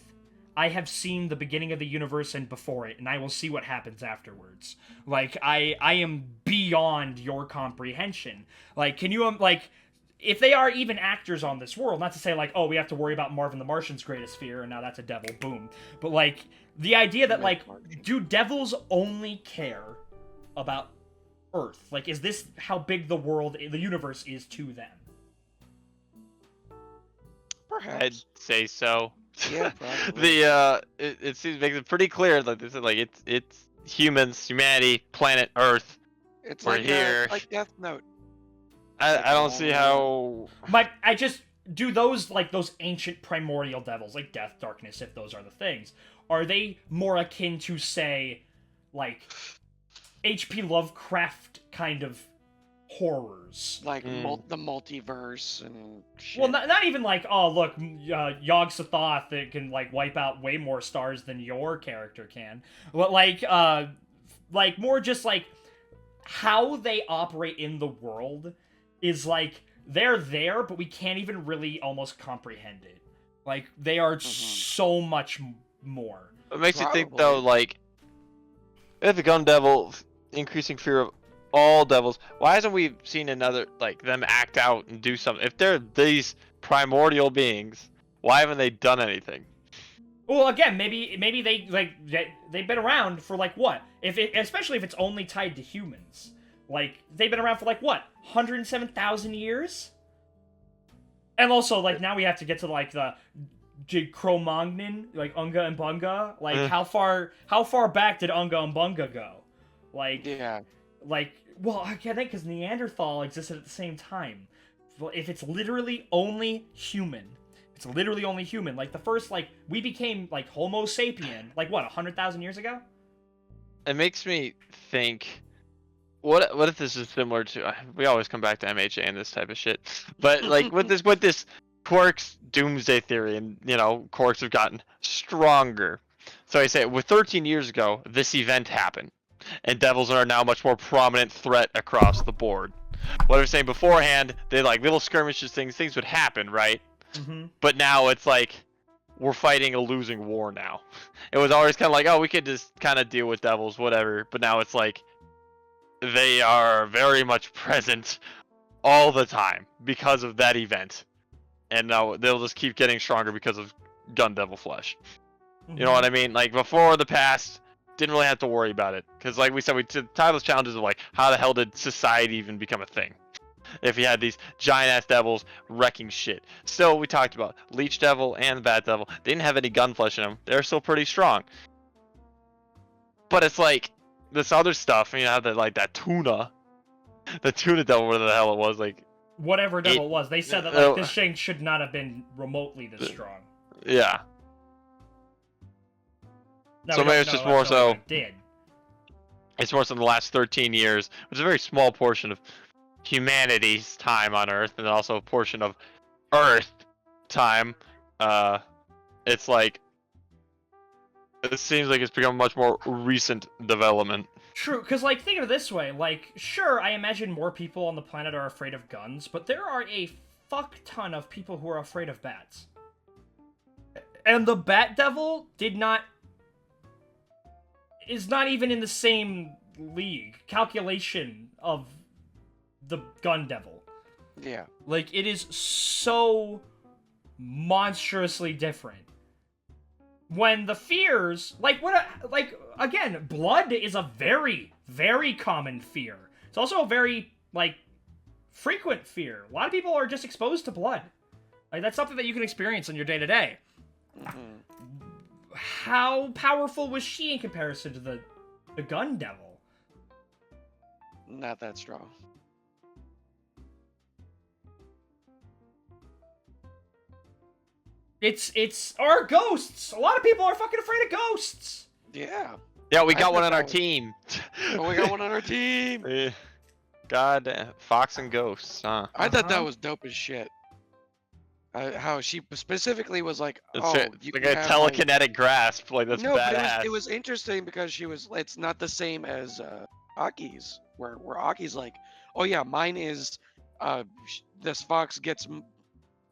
I have seen the beginning of the universe and before it, and I will see what happens afterwards. Like, I am beyond your comprehension. Like, can you, like, if they are even actors on this world, not to say, like, oh, we have to worry about Marvin the Martian's greatest fear, and now that's a devil, boom. But, like, the idea that, like, do devils only care about Earth? Like, is this how big the universe is to them? Perhaps. I'd say so. Yeah, probably. It seems makes it pretty clear. Like this is like it's humans, humanity, planet Earth, It's We're like here. like Death Note. I don't see how. I just do those like those ancient primordial devils, like Death, Darkness, if those are the things. Are they more akin to, say, like H.P. Lovecraft kind of horrors? Like the multiverse and shit. Well, not even like, oh look, Yog-Sothoth that can like wipe out way more stars than your character can. But like more just like how they operate in the world is like they're there, but we can't even really almost comprehend it. Like they are so much more. It makes you think though, like, if the gun devil increasing fear of all devils, why hasn't we seen another like them act out and do something? If they're these primordial beings, why haven't they done anything? Well, again, maybe they like they've been around for like what? Especially if it's only tied to humans. Like they've been around for like what? 107,000 years? And also like now we have to get to like the Cro-Magnon, like Unga and Bunga. Like how far back did Unga and Bunga go? Like well, I think because Neanderthal existed at the same time. Well, if it's literally only human. It's literally only human. Like the first, like we became like Homo sapien, like what, 100,000 years ago? It makes me think, what if this is similar to? We always come back to MHA and this type of shit, but like with this Quark's doomsday theory, and Quarks have gotten stronger. So I say, with 13 years ago, this event happened, and devils are now a much more prominent threat across the board. What I'm saying beforehand, they like little skirmishes, things would happen, right? But now it's like we're fighting a losing war now. It was always kind of like, oh, we could just kind of deal with devils, whatever. But now it's like they are very much present all the time because of that event. And now they'll just keep getting stronger because of gun devil flesh. You know what I mean? Like before the past, didn't really have to worry about it. Because like we said, we timeless challenges of like, how the hell did society even become a thing? If you had these giant ass devils wrecking shit. Still, we talked about Leech Devil and the Bat Devil. They didn't have any gun flesh in them. They're still pretty strong. But it's like this other stuff, that tuna. The tuna devil, whatever the hell it was, like whatever devil it was. They said that like this thing should not have been remotely this strong. Yeah. No, so maybe it's just more so. It did. It's more so in the last 13 years, which is a very small portion of humanity's time on Earth, and also a portion of Earth time. It's like it seems like it's become a much more recent development. True, because like think of it this way, like sure, I imagine more people on the planet are afraid of guns, but there are a fuck ton of people who are afraid of bats. And the Bat Devil is not even in the same calculation of the Gun Devil. Yeah. Like, it is so monstrously different. When the fears, again, blood is a very, very common fear. It's also a very, frequent fear. A lot of people are just exposed to blood. Like, that's something that you can experience in your day-to-day. How powerful was she in comparison to the Gun Devil? Not that strong. It's our ghosts. A lot of people are fucking afraid of ghosts. Yeah. Yeah, we got one on our team. We got one on our team. God, Fox and Ghosts, huh? I thought that was dope as shit. How she specifically was like, It's oh, like a telekinetic grasp, like that's badass. But it was interesting because it's not the same as Aki's, where Aki's like, oh yeah, mine is, this fox gets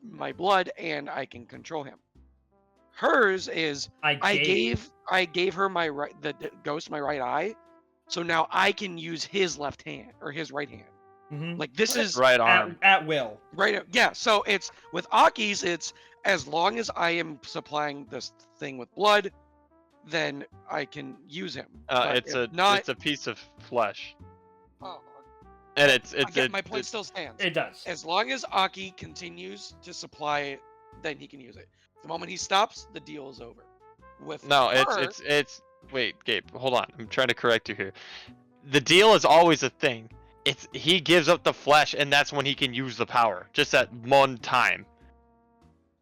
my blood and I can control him. Hers is, I gave her the ghost my right eye, so now I can use his left hand or his right hand. Mm-hmm. Like this is right arm at will. Right. Yeah. So it's with Aki's. It's as long as I am supplying this thing with blood, then I can use him. It's a piece of flesh. Oh. And my point still stands. It does. As long as Aki continues to supply it, then he can use it. The moment he stops, the deal is over. With no, it's wait, Gabe, hold on. I'm trying to correct you here. the deal is always a thing. He gives up the flesh, and that's when he can use the power. Just at one time.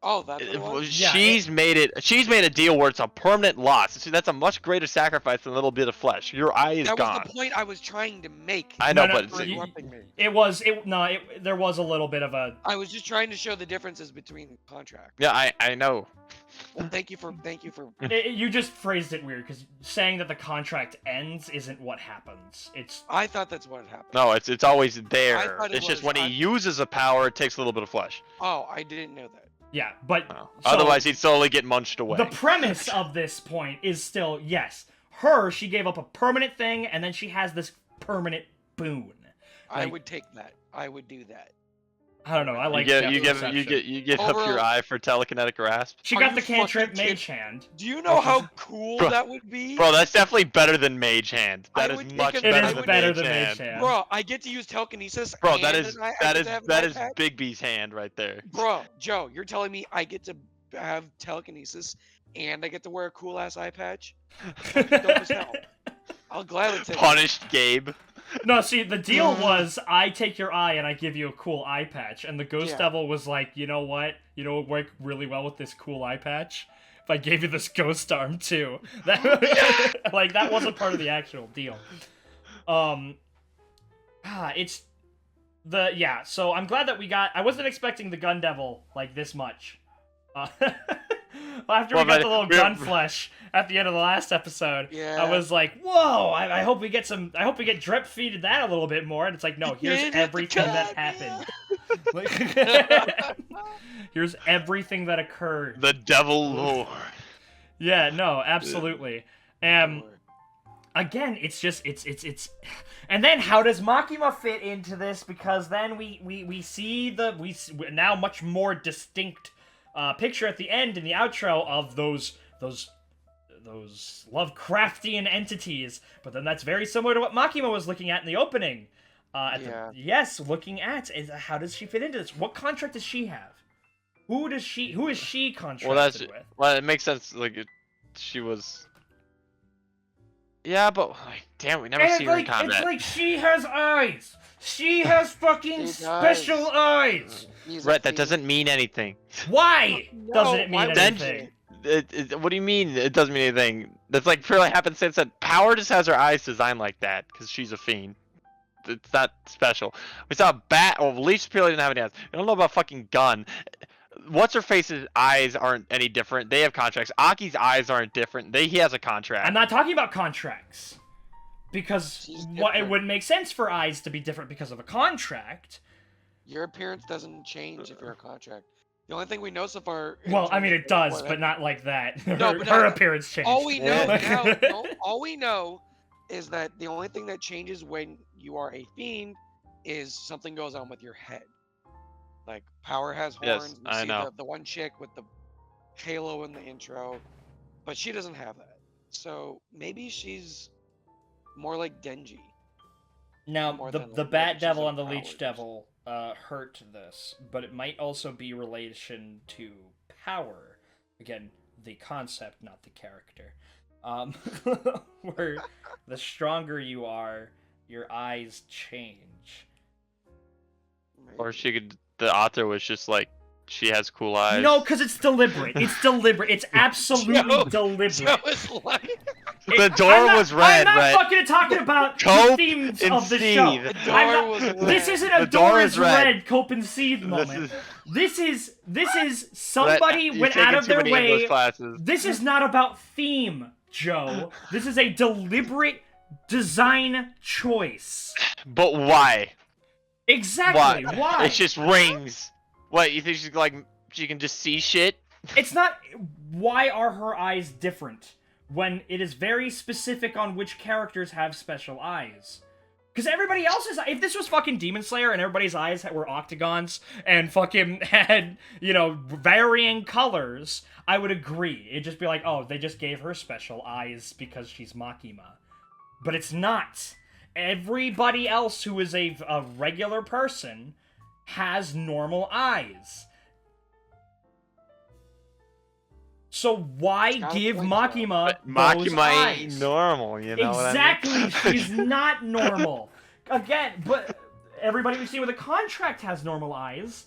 Oh, that's what it was? Yeah, She's made a deal where it's a permanent loss. See, that's a much greater sacrifice than a little bit of flesh. Your eye is That gone. was the point I was trying to make. I know, No, but for it's, interrupting me. There was a little bit of a. I was just trying to show the differences between contracts. yeah, I know. Thank you for. You just phrased it weird because saying that the contract ends isn't what happens. It's I thought that's what happened. No, it's always I there. thought it It's just was. when he uses a power, it takes a little bit of flesh. Oh, I didn't know that. yeah, but Oh. so Otherwise, he'd slowly get munched away. the premise of this point is still yes. She gave up a permanent thing, and then she has this permanent boon. I Like- would take that. I would do that. I don't know. I like you perception. get up your Overall- eye for telekinetic grasp. She Are got you the cantrip fucking mage hand. Do you know how cool Bro- that would be? Bro, that's definitely better than mage hand. I That is would take much a- It better is than better mage than mage hand. hand. Bro, I get to use telekinesis. Bro, and that is I that get is to have that an is iPad? Big B's hand right there. Bro, Joe, you're telling me I get to have telekinesis and I get to wear a cool ass eye patch? Dope as hell. I'll gladly take it. Punished Gabe. No, see, the deal was I take your eye and I give you a cool eye patch, and the Ghost Yeah. Devil was like, you know what? You know what would work really well with this cool eye patch? If I gave you this ghost arm too. That like that wasn't part of the actual deal. It's the yeah. So I'm glad that we got. I wasn't expecting the Gun Devil like this much. After we Well, got but the little we're- gun flesh at the end of the last episode, Yeah. I was like, "Whoa! I hope we get some. I hope we get drip feeded that a little bit more." And it's like, no, here's did it, everything that God, happened. Like, here's everything that occurred. The Devil Lord. Yeah, no, absolutely. Again, it's just it's. And then how does Makima fit into this? Because then we see now much more distinct picture at the end in the outro of those Lovecraftian entities. But then that's very similar to what Makima was looking at in the opening. Looking at is how does she fit into this? What contract does she have? Who is she contracted with? Well, it makes sense. Like she was. Yeah, but like, damn, we never And see her in it's combat. like she has eyes. She has fucking She special does. eyes. He's a Brett, that fiend. doesn't mean anything. Why No, doesn't it why mean would anything? What do you mean it doesn't mean anything? That's like purely happenstance that Power just has her eyes designed like that because she's a fiend. It's not special. We saw Bat. Well, Leech Superior didn't have any eyes. I don't know about fucking Gun. What's her face's eyes aren't any different. They have contracts. Aki's eyes aren't different. He has a contract. I'm not talking about contracts. Because She's it different. wouldn't make sense for eyes to be different because of a contract. Your appearance doesn't change if you're a contract. The only thing we know so far. in Well, I terms mean, of it does, what- but not like that. No, her but her no, appearance changed. All we know Yeah. now, no, all we know is that the only thing that changes when you are a fiend is something goes on with your head. Like Power has Yes, horns. We I see know. The one chick with the halo in the intro, but she doesn't have that. So maybe she's more like Denji. Now, more the than the like Bat she's Devil like and the Leech powers. Devil hurt this, but it might also be relation to Power. Again, the concept, not the character. Where the stronger you are, your eyes change. Or she could. The author was just like, she has cool eyes. No, because it's deliberate. It's deliberate. It's absolutely Joe- deliberate. Joe is like The door I'm not- was red, I'm not right? fucking talking about the Cope themes and of the seethe. show. The door I'm not- was red. This isn't a The door door is is red. red Cope and seethe moment. This is somebody Brett, went you're out taking of too their many English way. classes. This is not about theme, Joe. This is a deliberate design choice. But why? Exactly. Why? It's just rings. What, you think she's like, she can just see shit? It's not. Why are her eyes different when it is very specific on which characters have special eyes? Because everybody else's. If this was fucking Demon Slayer and everybody's eyes were octagons and fucking had, varying colors, I would agree. It'd just be like, oh, they just gave her special eyes because she's Makima. But it's not. Everybody else who is a regular person has normal eyes. So why got a give point, though. Makima But those Makima eyes? ain't normal, you know Exactly, what I mean? she's not normal. Again, but everybody we've seen with a contract has normal eyes.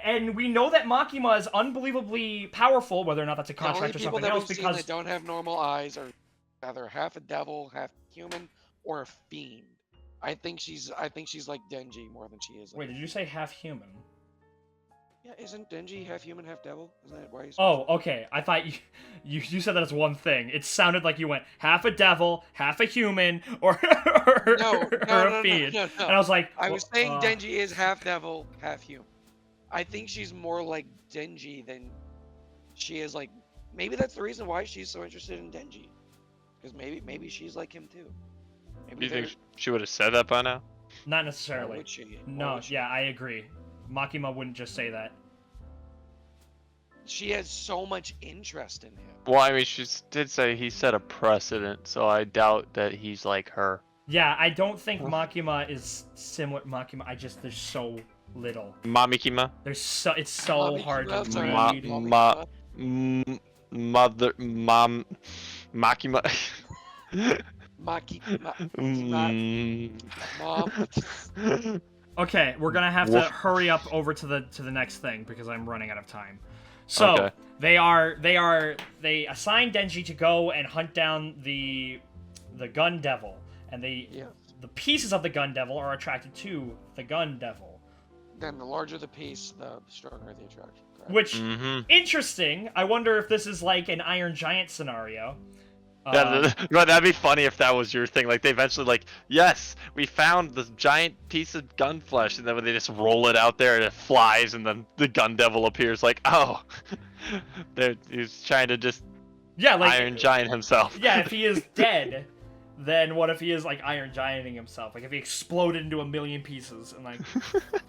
And we know that Makima is unbelievably powerful, whether or not that's a The only contract or people something that else, we've seen because that don't have normal eyes are either half a devil, half human, or a fiend. I think she's like Denji more than she is. wait, did you say half human? Yeah, isn't Denji half human, half devil? Isn't that why he's? Oh, okay. I thought you said that as one thing. It sounded like you went half a devil, half a human, or No, or a fiend. no. And I was like, I was saying uh, Denji is half devil, half human. I think she's more like Denji than she is like. Maybe that's the reason why she's so interested in Denji, because maybe she's like him too. Do you think she would have said that by now? not Why necessarily. would she? Why No, would she? yeah, I agree. Makima wouldn't just say that. She has so much interest in him. Well, I mean, she did say he set a precedent, so I doubt that he's like her. Yeah, I don't think Makima is similar. Makima, there's so little. Mamikima? It's so Makima, hard to sorry, read. Makima. Mom. Okay, we're gonna have to Woof. hurry up over to the next thing because I'm running out of time. So Okay. they assign Denji to go and hunt down the gun devil, and Yeah. the pieces of the gun devil are attracted to the gun devil. Then the larger the piece, the stronger the attraction. Correct? Which Mm-hmm. interesting. I wonder if this is like an Iron Giant scenario. But that'd be funny if that was your thing. Like they eventually, like, yes, we found this giant piece of gun flesh, and then when they just roll it out there and it flies, and then the gun devil appears. Like, oh, he's trying to just yeah, like Iron Giant himself. yeah, if he is dead, then what if he is like Iron Gianting himself? Like if he exploded into a million pieces and like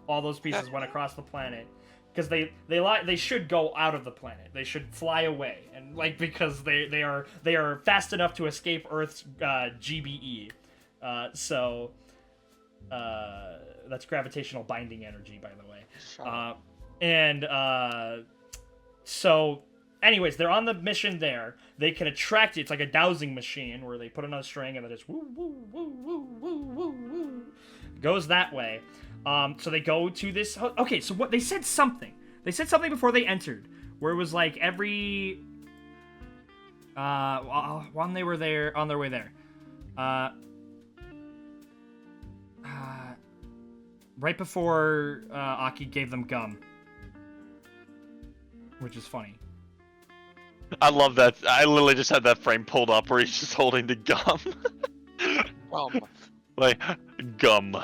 all those pieces went across the planet. Because they should go out of the planet. They should fly away, and like because they are fast enough to escape Earth's GBE. So that's gravitational binding energy, by the way. Shut up. So anyways, they're on the mission there. They can attract it. It's like a dowsing machine where they put it on a string and then just woo woo woo woo woo woo woo goes that way. So they go to this. Okay, so what they said something. They said something before they entered, where it was like every. When they were there on their way there, right before Aki gave them gum, which is funny. I love that. I literally just had that frame pulled up where he's just holding the gum. Like, gum.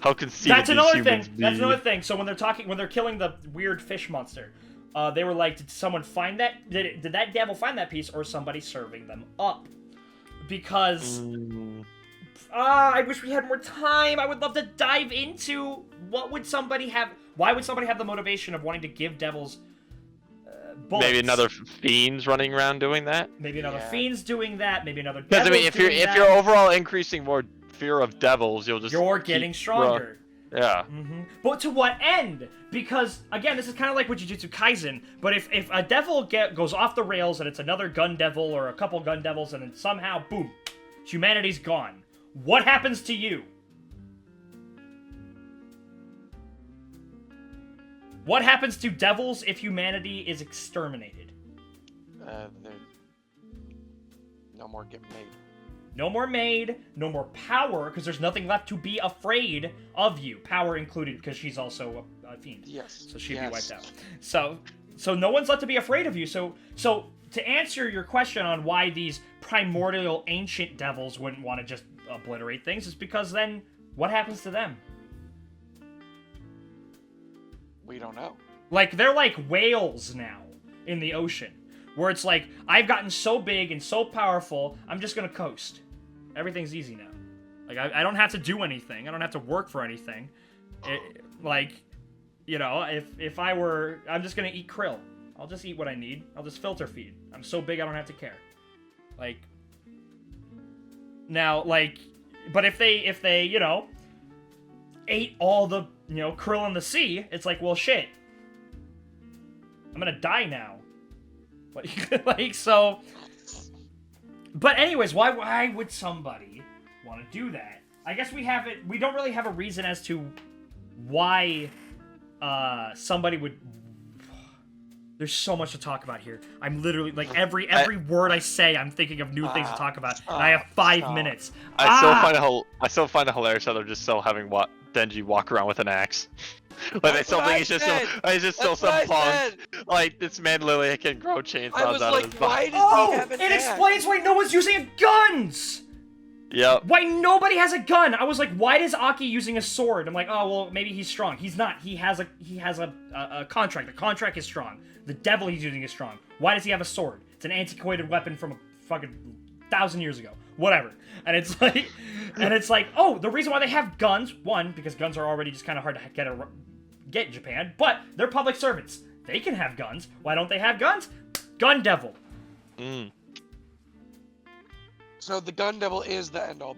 How conceited That's these another humans thing. be. That's another thing. So when they're killing the weird fish monster, they were like, did someone find that? Did that devil find that piece, or somebody serving them up? Because I wish we had more time. I would love to dive into what would somebody have. Why would somebody have the motivation of wanting to give devils bullets? Maybe another fiend's running around doing that. Maybe another fiend's doing that. Maybe another. Because I mean, devil's if doing that. you're overall increasing more fear of devils, you're getting stronger. Yeah. Mm-hmm. But to what end? Because, again, this is kind of like with Jujutsu Kaisen, but if a devil goes off the rails and it's another gun devil or a couple gun devils and then somehow, boom, humanity's gone, what happens to you? What happens to devils if humanity is exterminated? No more getting made. No more made, no more power, because there's nothing left to be afraid of you. Power included, because she's also a fiend. Yes. So she'd be wiped out. So no one's left to be afraid of you. So to answer your question on why these primordial ancient devils wouldn't want to just obliterate things is because then what happens to them? We don't know. Like, they're like whales now in the ocean. Where it's like, I've gotten so big and so powerful, I'm just gonna coast. Everything's easy now. Like, I don't have to do anything. I don't have to work for anything. If I were... I'm just gonna eat krill. I'll just eat what I need. I'll just filter feed. I'm so big I don't have to care. Like... Now, like... But if they ate all the, krill in the sea, it's like, well, shit. I'm gonna die now. Like so. But anyways, why would somebody want to do that? I guess we don't really have a reason as to why somebody would. There's so much to talk about here. I'm literally like every word I say, I'm thinking of new things to talk about, and I have 5 minutes. I still find it hilarious how they're just so having Denji walk around with an axe. Like they still think he's just still some punk. Like this man literally can grow chainsaws out of his body. It explains why no one's using guns. Yep. Why nobody has a gun? I was like, why is Aki using a sword? I'm like, oh well, maybe he's strong. He's not. He has a contract. The contract is strong. The devil he's using is strong. Why does he have a sword? It's an antiquated weapon from a fucking 1,000 years ago. Whatever. And it's like, oh, the reason why they have guns, one, because guns are already just kind of hard to get in Japan, but they're public servants. They can have guns. Why don't they have guns? Gun devil. So the gun devil is the end all.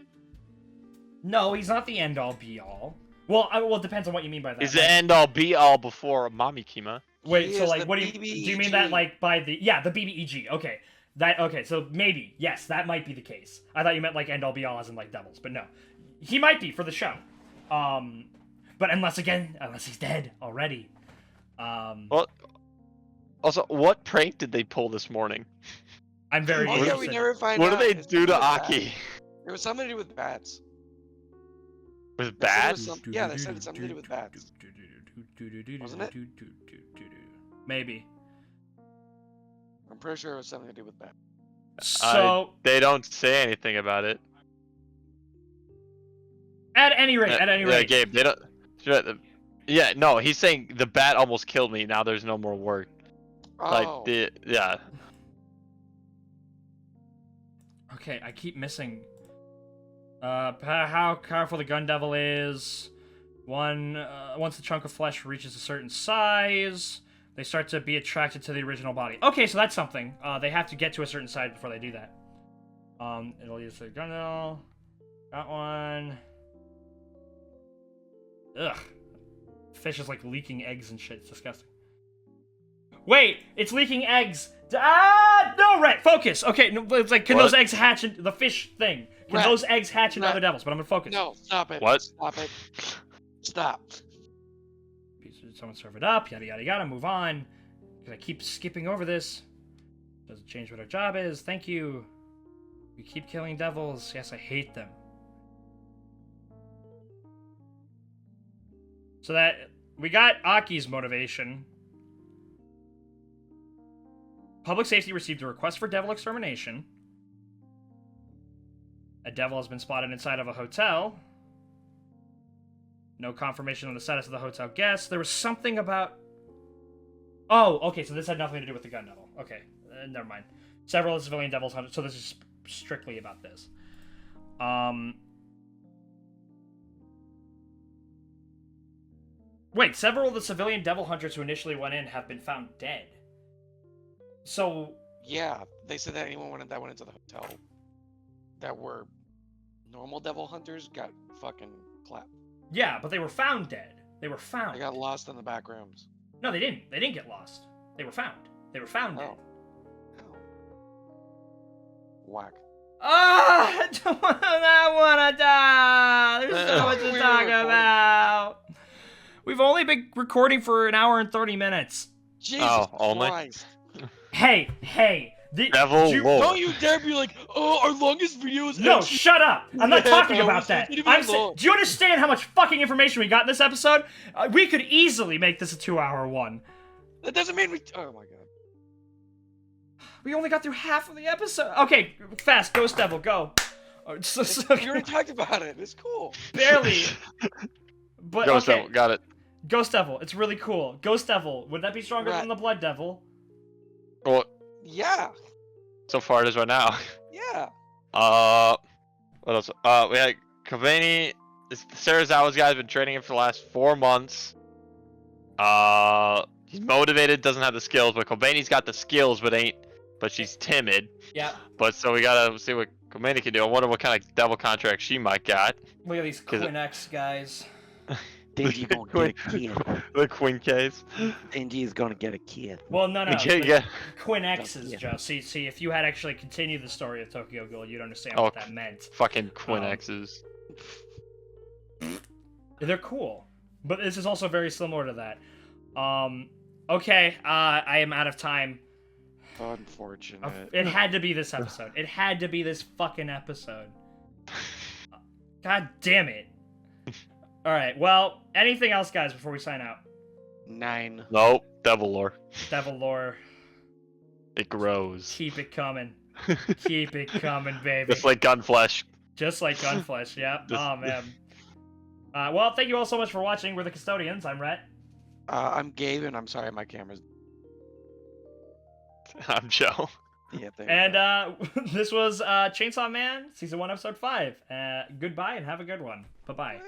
No, he's not the end all be all. Well, it depends on what you mean by that. He's the end all be all before Mami Kima. Wait, so like, what do you mean that like by the the BBEG? Okay, so maybe yes, that might be the case. I thought you meant like end all be all as in like devils, but no, he might be for the show. But unless he's dead already. Well, also, what prank did they pull this morning? I'm very Oh yeah, we never find What out. do they do to Aki? There was something to do with bats. With bats? Yeah, they said it's something to do with bats. Wasn't it? Maybe. I'm pretty sure it was something to do with bats. So they don't say anything about it. At any rate. Yeah, Gabe, they don't. Yeah, no, he's saying the bat almost killed me. Now there's no more work. Oh. Yeah. Okay, I keep missing. How powerful the gun devil is. Once the chunk of flesh reaches a certain size, they start to be attracted to the original body. Okay, so that's something. They have to get to a certain size before they do that. It'll use the gun devil. Got one. Ugh. Fish is like leaking eggs and shit. It's disgusting. Wait, it's leaking eggs. No, Rhett, focus. Okay, no, it's like, can those eggs hatch into the fish thing? Can those eggs hatch into other devils? But I'm gonna focus. No, stop it. What? Stop it. Stop. Someone serve it up, yada yada yada, move on. Because I keep skipping over this. Doesn't change what our job is, thank you. We keep killing devils. Yes, I hate them. So that, we got Aki's motivation. Public safety received a request for devil extermination. A devil has been spotted inside of a hotel. No confirmation on the status of the hotel guests. There was something about... Oh, okay, so this had nothing to do with the gun devil. Okay, never mind. Several civilian devils hunted, so this is strictly about this. Wait, several of the civilian devil hunters who initially went in have been found dead. So... Yeah, they said that anyone that went into the hotel that were normal devil hunters got fucking clapped. Yeah, but they were found dead. They were found. They got lost in the back rooms. No, they didn't. They didn't get lost. They were found. They were found dead. Oh. Whack. I don't want to die. There's so much to talk about. We've only been recording for an hour and 30 minutes. Jesus only? Christ. Hey. Don't you dare be like, oh, our longest video is... No, shut up. I'm not talking No, about that. do you understand how much fucking information we got in this episode? We could easily make this a 2-hour one. That doesn't mean we... Oh my god. We only got through half of the episode. Okay, fast. Ghost Devil, go. You already talked about it. It's cool. Barely. But Ghost Devil, got it. Ghost Devil, it's really cool. Ghost Devil, would that be stronger than the Blood Devil? Well, Yeah. so far it is right now. Yeah. What else? We had Kavani. Sarazawa's guy's been training him for the last 4 months. He's motivated, doesn't have the skills, but Kobani's got the skills, but she's timid. Yeah. But so we gotta see what Kobani can do. I wonder what kind of devil contract she might got. Look at these Quinn X guys. Denji gonna get a kid. The Quinkes. Denji is gonna get a kid. Well, no. Yeah, the yeah. Quinn X's, Yeah. Joe. See, if you had actually continued the story of Tokyo Ghoul, you'd understand Oh, what that meant. Fucking Quinx's. They're cool, but this is also very similar to that. Okay, I am out of time. Unfortunate. It had to be this episode. It had to be this fucking episode. God damn it. Alright, well, anything else, guys, before we sign out? 9. Nope. Devil lore. Devil lore, It grows. keep it coming. Keep it coming, baby. Just like Gunflesh. Just like Gunflesh, yep. Just- Oh, man. Well, thank you all so much for watching. We're the Custodians. I'm Rhett. I'm Gabe, and I'm sorry my camera's. I'm Joe. Yeah, thank And this was Chainsaw Man, Season 1, Episode 5. Goodbye and have a good one. Bye-bye.